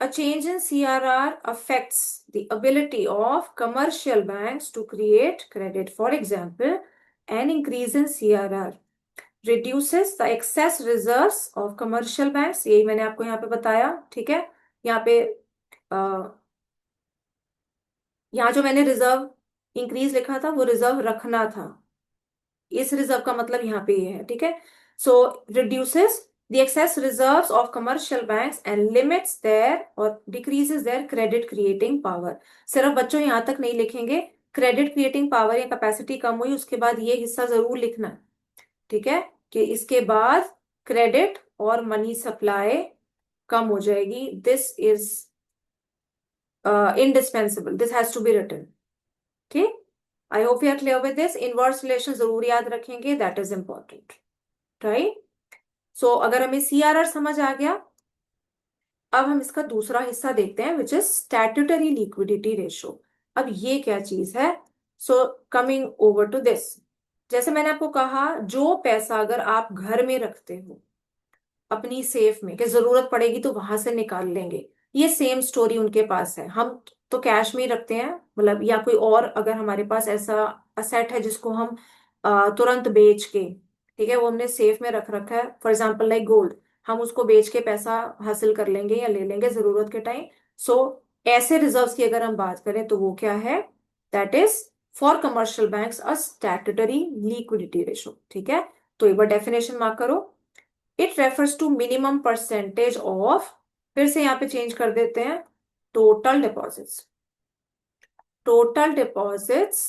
a change in CRR affects the ability of commercial banks to create credit. For example, an increase in CRR reduces the excess reserves of commercial banks। यही मैंने आपको यहाँ पे बताया, ठीक है। यहाँ पे यहाँ जो मैंने रिजर्व इंक्रीज लिखा था वो रिजर्व रखना था, इस रिजर्व का मतलब यहाँ पे ये है, ठीक है। So reduces the excess reserves of commercial banks and limits their और decreases their credit creating power. सिर्फ बच्चों यहाँ तक नहीं लिखेंगे, क्रेडिट क्रिएटिंग पावर या कैपेसिटी कम हुई उसके बाद ये हिस्सा जरूर लिखना है, ठीक है, कि इसके बाद क्रेडिट और मनी सप्लाई कम हो जाएगी। This is indispensable, this has to be written, ठीक। I hope you are clear with this. Inverse relation जरूर याद रखेंगे, that is important, right. So अगर हमें सीआरआर समझ आ गया, अब हम इसका दूसरा हिस्सा देखते हैं which is statutory liquidity ratio. अब ये क्या चीज है। So coming over to this, जैसे मैंने आपको कहा जो पैसा अगर आप घर में रखते हो अपनी सेफ में कि जरूरत पड़ेगी तो वहां से निकाल लेंगे, ये सेम स्टोरी उनके पास है। हम तो कैश में ही रखते हैं, मतलब या कोई और अगर हमारे पास ऐसा असेट है जिसको हम तुरंत बेच के, ठीक है, वो हमने सेफ में रख रखा है, फॉर एग्जाम्पल लाइक गोल्ड, हम उसको बेच के पैसा हासिल कर लेंगे या ले लेंगे जरूरत के टाइम। सो ऐसे रिजर्व्स की अगर हम बात करें तो वो क्या है, that is for commercial banks a statutory liquidity ratio, ठीक है। तो एक बार डेफिनेशन मार्क करो, it refers to minimum percentage of, फिर से यहां पे चेंज कर देते हैं, टोटल डिपॉजिट्स। टोटल डिपॉजिट्स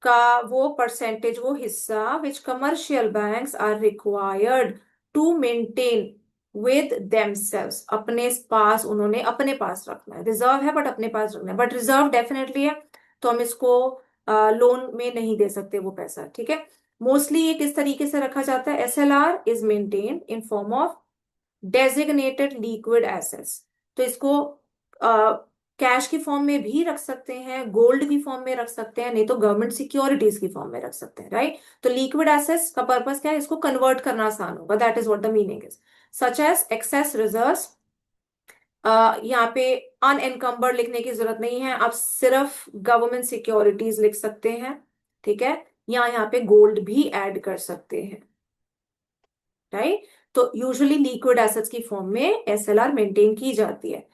का वो परसेंटेज, वो हिस्सा which commercial banks are required to maintain with themselves, अपने पास, उन्होंने अपने पास रखना है। रिजर्व है बट अपने पास रखना है, बट रिजर्व डेफिनेटली है तो हम इसको लोन में नहीं दे सकते वो पैसा, ठीक है। मोस्टली ये किस तरीके से रखा जाता है, SLR is maintained in form of designated liquid assets. तो इसको कैश की फॉर्म में भी रख सकते हैं, गोल्ड की फॉर्म में रख सकते हैं, नहीं तो गवर्नमेंट सिक्योरिटीज की फॉर्म में रख सकते हैं, राइट। तो लिक्विड एसेट्स का पर्पस क्या है, इसको कन्वर्ट करना आसान होगा, that is what the meaning is. Such as excess reserves, यहाँ पे अनएनकम्बर्ड लिखने की जरूरत नहीं है, आप सिर्फ गवर्नमेंट सिक्योरिटीज लिख सकते हैं, ठीक है, या यहाँ पे गोल्ड भी ऐड कर सकते हैं, राइट। तो यूजुअली लिक्विड एसेट्स की फॉर्म में एसएलआर मेंटेन की जाती है।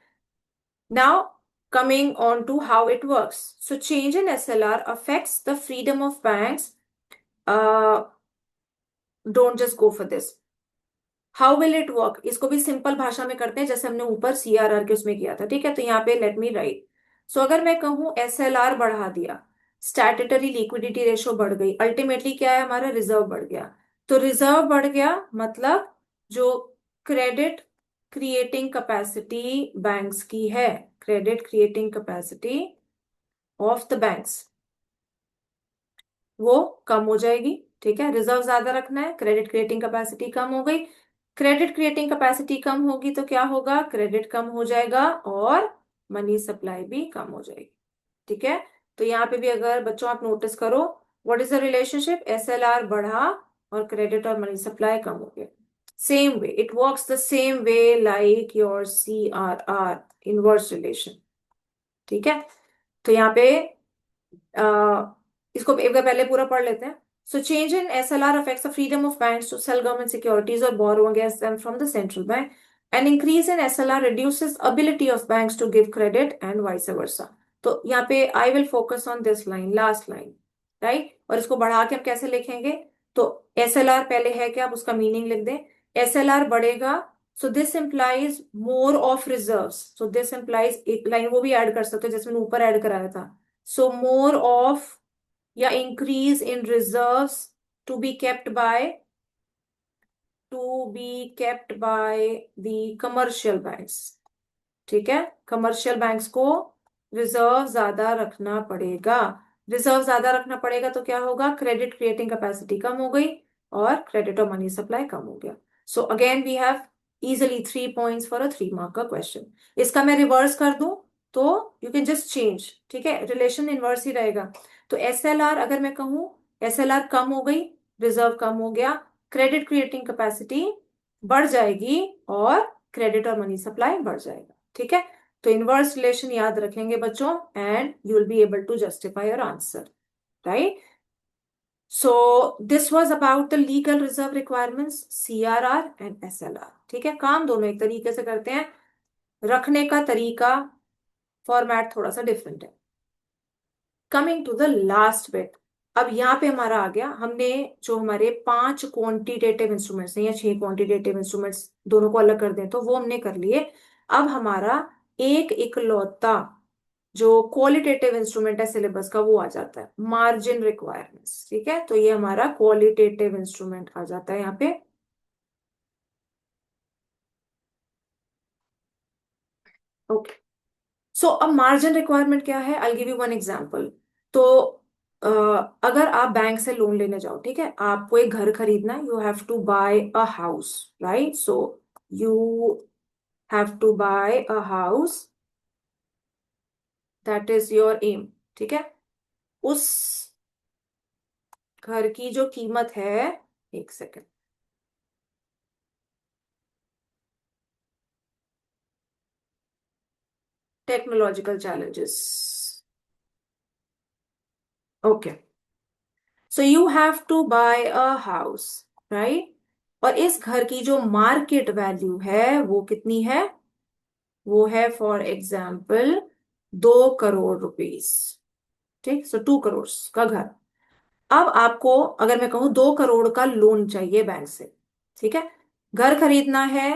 Now coming on to how it works. So change in SLR affects the freedom of banks. Uh, don't just go for this. How will it work, इसको भी simple भाषा में करते हैं जैसे हमने ऊपर सीआरआर के उसमें किया था, ठीक है। तो यहाँ पे लेट मी राइट। सो अगर मैं कहूँ एसएलआर बढ़ा दिया, स्टैट्यूटरी लिक्विडिटी रेशो बढ़ गई, अल्टीमेटली क्या है, हमारा रिजर्व बढ़ गया। तो रिजर्व बढ़ गया मतलब जो क्रेडिट क्रिएटिंग कैपेसिटी बैंक्स की है, credit creating capacity of the banks वो कम हो जाएगी, ठीक है। रिजर्व ज्यादा रखना है, क्रेडिट क्रिएटिंग कैपेसिटी कम हो गई। क्रेडिट क्रिएटिंग कैपेसिटी कम होगी तो क्या होगा, क्रेडिट कम हो जाएगा और मनी सप्लाई भी कम हो जाएगी, ठीक है। तो यहाँ पे भी अगर बच्चों आप नोटिस करो, what is the relationship, SLR बढ़ा और क्रेडिट और मनी सप्लाई कम हो गया। Same way it works the same way like your CRR, inverse relation, ठीक है। तो यहाँ पे इसको एक बार पहले पूरा पढ़ लेते हैं। So change in SLR affects the freedom of banks to sell government securities और borrow against them from the central bank. An increase in SLR reduces ability of banks to give credit and vice versa. तो यहाँ पे I will focus on this line, last line, right. और इसको बढ़ा के हम कैसे लिखेंगे, तो एसएलआर पहले है क्या, आप उसका मीनिंग लिख दें। एसएलआर बढ़ेगा so this implies more of reserves, so this implies, एक लाइन वो भी ऐड कर सकते हो जैसे मैंने ऊपर ऐड कराया था, सो मोर ऑफ या increase in reserves to be kept by, to be kept by the commercial banks. ठीक है, कमर्शियल बैंक्स को रिजर्व ज्यादा रखना पड़ेगा। रिजर्व ज्यादा रखना पड़ेगा तो क्या होगा, क्रेडिट क्रिएटिंग कैपेसिटी कम हो गई और क्रेडिट और मनी सप्लाई कम हो गया। So again we have easily 3 points for a 3 mark का क्वेश्चन। इसका मैं रिवर्स कर दूं तो यू कैन जस्ट चेंज, ठीक है, रिलेशन इनवर्स ही रहेगा। तो एसएलआर अगर मैं कहूं, एसएलआर कम हो गई, रिजर्व कम हो गया, क्रेडिट क्रिएटिंग कैपेसिटी बढ़ जाएगी और क्रेडिट और मनी सप्लाई बढ़ जाएगा। ठीक है, तो इनवर्स रिलेशन याद रखेंगे बच्चों and you will be able to justify your answer, right. So this was about the legal reserve requirements, CRR and SLR. ठीक है, काम दोनों एक तरीके से करते हैं, रखने का तरीका, फॉर्मेट थोड़ा सा डिफरेंट है। Coming to the last bit, अब यहाँ पे हमारा आ गया, हमने जो हमारे 5 क्वांटिटेटिव इंस्ट्रूमेंट्स हैं या 6 क्वांटिटेटिव इंस्ट्रूमेंट्स, दोनों को अलग कर दें तो वो हमने कर लिए। अब हमारा एक इकलौता जो क्वालिटेटिव इंस्ट्रूमेंट है सिलेबस का वो आ जाता है, मार्जिन रिक्वायरमेंट्स। ठीक है, तो ये हमारा क्वालिटेटिव इंस्ट्रूमेंट आ जाता है यहाँ पे। ओके, सो अब मार्जिन रिक्वायरमेंट क्या है, I give you one example. तो अ, अगर आप बैंक से लोन लेने जाओ, ठीक है, आपको एक घर खरीदना है, you have to buy a house, right. So you have to buy a house, that is your aim. ठीक है, उस घर की जो कीमत है, एक second, technological challenges, okay, so you have to buy a house, right. और इस घर की जो मार्केट वैल्यू है वो कितनी है, वो है फॉर एग्जाम्पल 2 करोड़ रुपीस। ठीक, सो 2 करोड़ का घर। अब आपको अगर मैं कहूं 2 करोड़ का लोन चाहिए बैंक से, ठीक है, घर खरीदना है।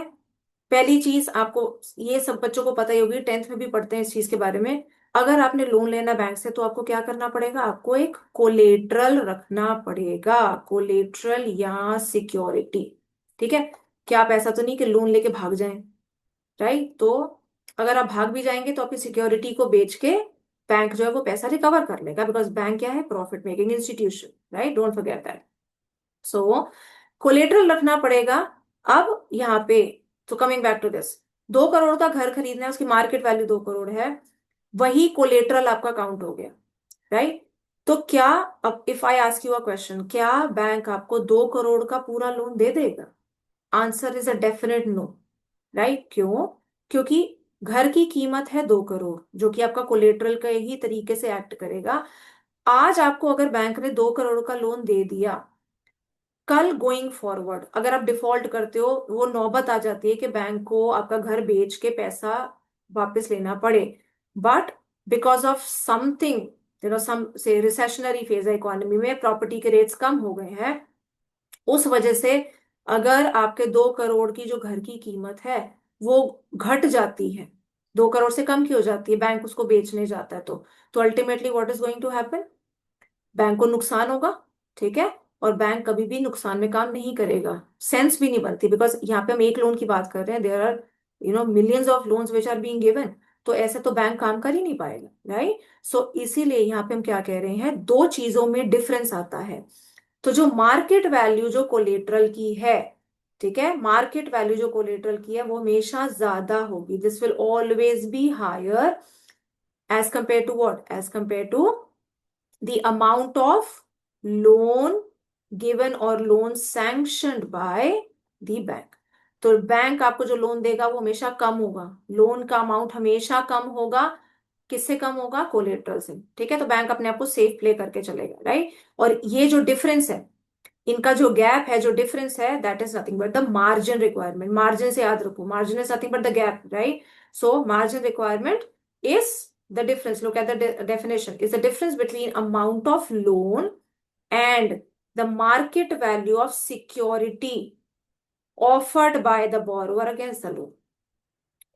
पहली चीज आपको, ये सब बच्चों को पता ही होगी, 10th में भी पढ़ते हैं इस चीज के बारे में। अगर आपने लोन लेना बैंक से तो आपको क्या करना पड़ेगा, आपको एक कोलेट्रल रखना पड़ेगा, कोलेट्रल या सिक्योरिटी। ठीक है, क्या आप ऐसा तो नहीं कि लोन लेके भाग जाएं, राइट। तो अगर आप भाग भी जाएंगे तो अपनी सिक्योरिटी को बेच के बैंक जो है वो पैसा रिकवर कर लेगा, बिकॉज बैंक क्या है, profit making institution, right, don't forget that. So collateral रखना पड़ेगा। अब यहाँ पे, तो coming back to this, 2 crore का घर खरीदना है, उसकी मार्केट वैल्यू 2 करोड़ है, वही कोलेटरल आपका काउंट हो गया, राइट। तो क्या, अब if I ask you a question, क्या बैंक आपको 2 करोड़ का पूरा लोन दे देगा? Answer is a definite no, right. क्यों? क्योंकि घर की कीमत है 2 करोड़, जो कि आपका कोलेटरल का ही तरीके से एक्ट करेगा। आज आपको अगर बैंक ने 2 करोड़ का लोन दे दिया, कल गोइंग फॉरवर्ड अगर आप डिफॉल्ट करते हो, वो नौबत आ जाती है कि बैंक को आपका घर बेच के पैसा वापस लेना पड़े। बट बिकॉज ऑफ समथिंग, सम से रिसेशनरी फेज है इकोनॉमी में, प्रॉपर्टी के रेट्स कम हो गए हैं, उस वजह से अगर आपके 2 करोड़ की जो घर की कीमत है वो घट जाती है, 2 करोड़ से कम की हो जाती है, बैंक उसको बेचने जाता है, तो ultimately what is going to happen, bank को नुकसान होगा। ठीक है, और बैंक कभी भी नुकसान में काम नहीं करेगा, सेंस भी नहीं बनती, बिकॉज यहाँ पे हम एक लोन की बात कर रहे हैं, there are millions of loans which are being given, तो ऐसे तो बैंक काम कर ही नहीं पाएगा, राइट। सो इसीलिए यहाँ पे हम क्या कह रहे हैं, दो चीजों में डिफरेंस आता है। तो जो मार्केट वैल्यू जो कोलेटरल की है, ठीक है, मार्केट वैल्यू जो कोलेटरल की है वो हमेशा ज्यादा होगी, this will always be higher as compared to what, as compared to the amount of loan given or loan sanctioned by the bank। तो बैंक आपको जो लोन देगा वो हमेशा कम होगा, लोन का अमाउंट हमेशा कम होगा, किससे कम होगा, कोलेट्रल से। ठीक है, तो बैंक अपने आप को सेफ प्ले करके चलेगा, राइट। और ये जो डिफरेंस है, इनका जो गैप है, जो डिफरेंस है, that is nothing but the margin requirement. Margin से याद रखो, margin is nothing but the gap, right. So margin requirement is the difference, look at the definition, is the difference between amount of loan and the market value of security offered by the borrower against the loan.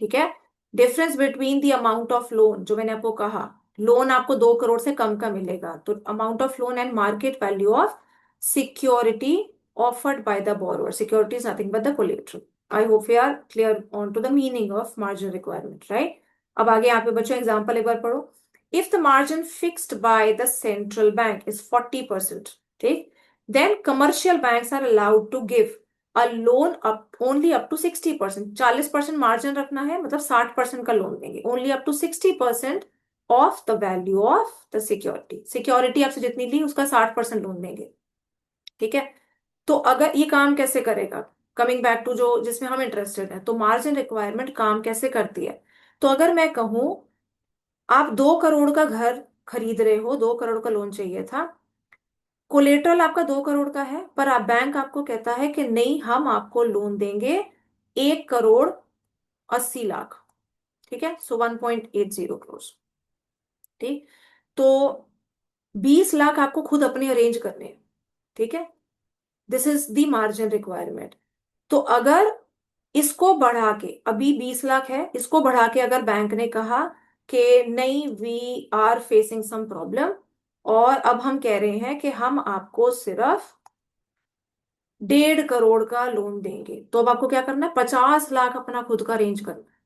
ठीक है। Difference between the amount of loan, जो मैंने आपको कहा, loan आपको 2 करोड़ से कम का मिलेगा, तो amount of loan and market value of security offered by the borrower. Security is nothing but the collateral. I hope we are clear on to the meaning of margin requirement, right. अब आगे यहाँ पे बच्चों example एक बार पढ़ो। If the margin fixed by the central bank is 40%, ठीक, then commercial banks are allowed to give a loan up only up to 60%। 40% margin रखना है, मतलब 60% का लोन देंगे, only up to 60% of the value of the security. Security आपसे जितनी ली उसका 60% loan देंगे। ठीक है। तो अगर ये काम कैसे करेगा, कमिंग बैक टू जो जिसमें हम इंटरेस्टेड हैं, तो मार्जिन रिक्वायरमेंट काम कैसे करती है। तो अगर मैं कहूं आप 2 करोड़ का घर खरीद रहे हो, 2 करोड़ का लोन चाहिए था, कोलेटरल आपका 2 करोड़ का है, पर आप बैंक आपको कहता है कि नहीं, हम आपको लोन देंगे 1 करोड़ 80 लाख। ठीक है, सो 1.80 करोड़। ठीक। तो 20 लाख आपको खुद अपने अरेंज करने हैं। ठीक है, this is the margin requirement. तो अगर इसको बढ़ा के, अभी 20 लाख है, इसको बढ़ा के अगर बैंक ने कहा कि नहीं, we are facing some problem, और अब हम कह रहे हैं कि हम आपको सिर्फ 1.5 करोड़ का लोन देंगे, तो अब आपको क्या करना है, 50 लाख अपना खुद का अरेंज करना है।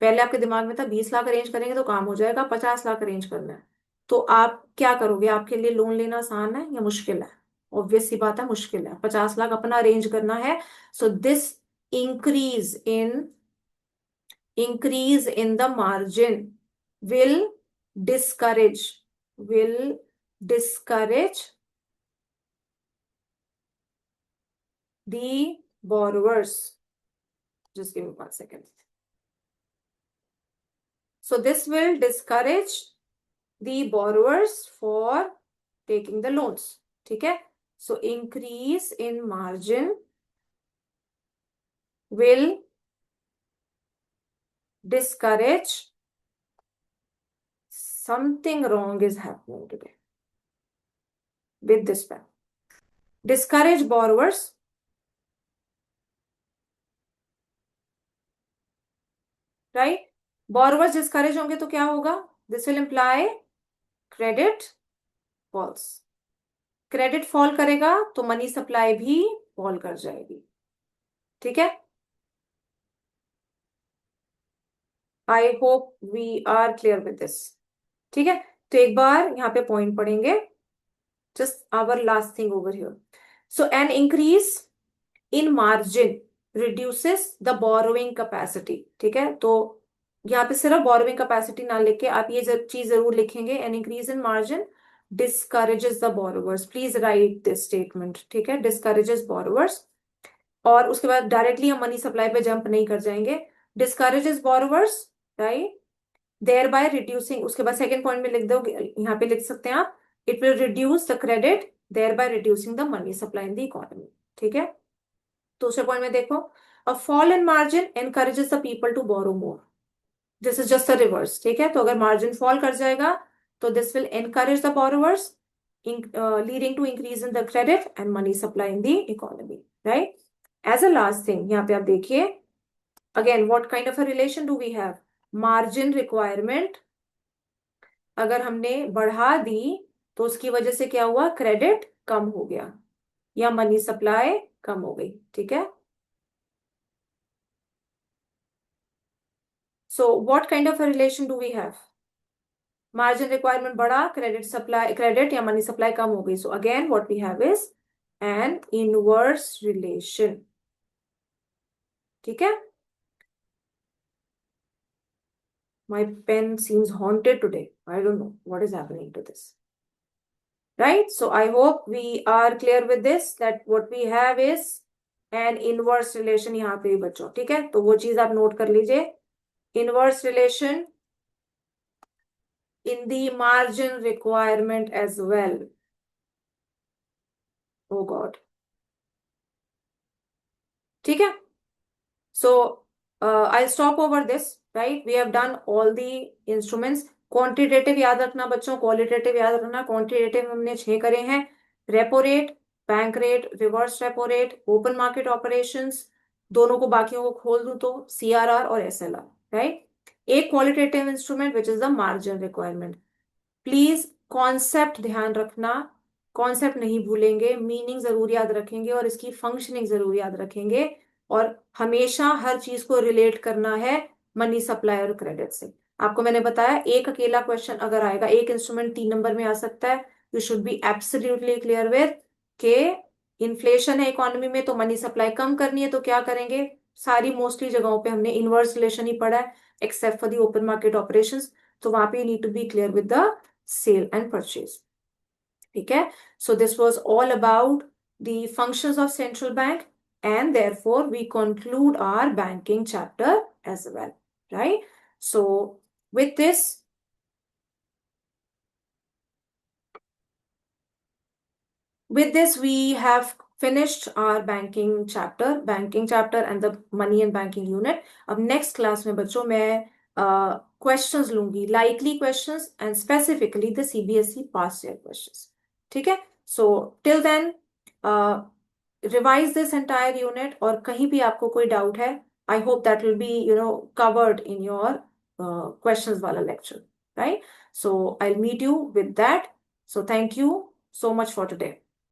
पहले आपके दिमाग में था 20 लाख अरेंज करेंगे तो काम हो जाएगा, 50 लाख अरेंज करना है। तो आप क्या करोगे, आपके लिए लोन लेना आसान है या मुश्किल है? ऑब्वियस सी बात है, मुश्किल है। 50 लाख अपना अरेंज करना है। So this increase in the margin will discourage will discourage the borrowers. Just give me 1 second. So this will discourage the borrowers for taking the loans. ठीक है, so increase in margin will discourage, something wrong is happening today with this pen. Discourage borrowers, right? Borrowers discourage होंगे तो क्या होगा, this will imply credit falls। Credit fall करेगा तो money supply भी fall कर जाएगी। ठीक है, I hope we are clear with this. ठीक है, तो एक बार यहाँ पे पॉइंट पढ़ेंगे, just our last thing over here. So an increase in margin reduces the borrowing capacity. ठीक है, तो यहाँ पे सिर्फ बोरोइंग कैपेसिटी ना लिखे, आप ये चीज जरूर लिखेंगे, N increase in margin discourages the borrowers. Please right this statement. ठीक है, डिस्करेजेस बोरोवर्स। और उसके बाद डायरेक्टली हम मनी सप्लाई पे जंप नहीं कर जाएंगे। Discourages borrowers, right, thereby reducing, उसके बाद सेकेंड पॉइंट में लिख दो, यहाँ पे लिख सकते हैं आप, it will reduce the credit thereby reducing the money supply in the economy. ठीक है, दूसरे पॉइंट में देखो, a fall in margin encourages the people to borrow more. This is just the reverse. ठीक है, तो अगर मार्जिन फॉल कर जाएगा तो this will encourage the borrowers, leading to increase in the credit and money supply in the economy, right. As a last thing यहाँ पे आप देखिए, again what kind of a relation do we have, margin requirement अगर हमने बढ़ा दी तो उसकी वजह से क्या हुआ, क्रेडिट कम हो गया या मनी सप्लाई कम हो गई। ठीक है, so what kind of a relation do we have, margin requirement बढ़ा, क्रेडिट सप्लाई, क्रेडिट या मनी सप्लाई कम हो गई। So again what we have is an inverse relation. ठीक है, my pen seems haunted today. I don't know what is happening to this. Right? So I hope we are clear with this, that what we have is an inverse relation यहाँ पे भी बच्चों। ठीक है, तो वो चीज आप नोट कर लीजिए, inverse relation in the margin requirement as well. Oh God. ठीक है, so I'll stop over this. Right? We have done all the instruments. Quantitative याद रखना बच्चों, क्वालिटेटिव याद रखना। क्वांटिटेटिव हमने 6 करे हैं, repo rate, bank rate, reverse repo rate, open market operations, दोनों को बाकियों को खोल दूं तो CRR और SLR, राइट। एक qualitative instrument which is the margin requirement. Please concept ध्यान रखना, कॉन्सेप्ट नहीं भूलेंगे, मीनिंग जरूर याद रखेंगे और इसकी फंक्शनिंग जरूर याद रखेंगे। और हमेशा हर चीज को रिलेट करना है मनी सप्लाई और क्रेडिट से। आपको मैंने बताया एक अकेला क्वेश्चन अगर आएगा, एक इंस्ट्रूमेंट 3 नंबर में आ सकता है, you should be absolutely clear with के इन्फ्लेशन है इकोनॉमी में तो मनी सप्लाई कम करनी है तो क्या करेंगे। सारी मोस्टली जगहों पे हमने इनवर्स रिलेशन ही पढ़ा है except for the open market operations. तो वहां पे you need to be clear with the sale and purchase. ठीक है। So this was all about the functions of central bank and therefore we conclude our banking chapter as well, right. So with this with this we have finished our banking chapter and the money and banking unit. अब next class में बच्चों मैं questions लूंगी, likely questions and specifically the CBSE past year questions। ठीक है। so till then uh, revise this entire unit और कहीं भी आपको कोई doubt है, I hope that will be covered in your questions वाला lecture, right? So I'll meet you with that. So thank you so much for today.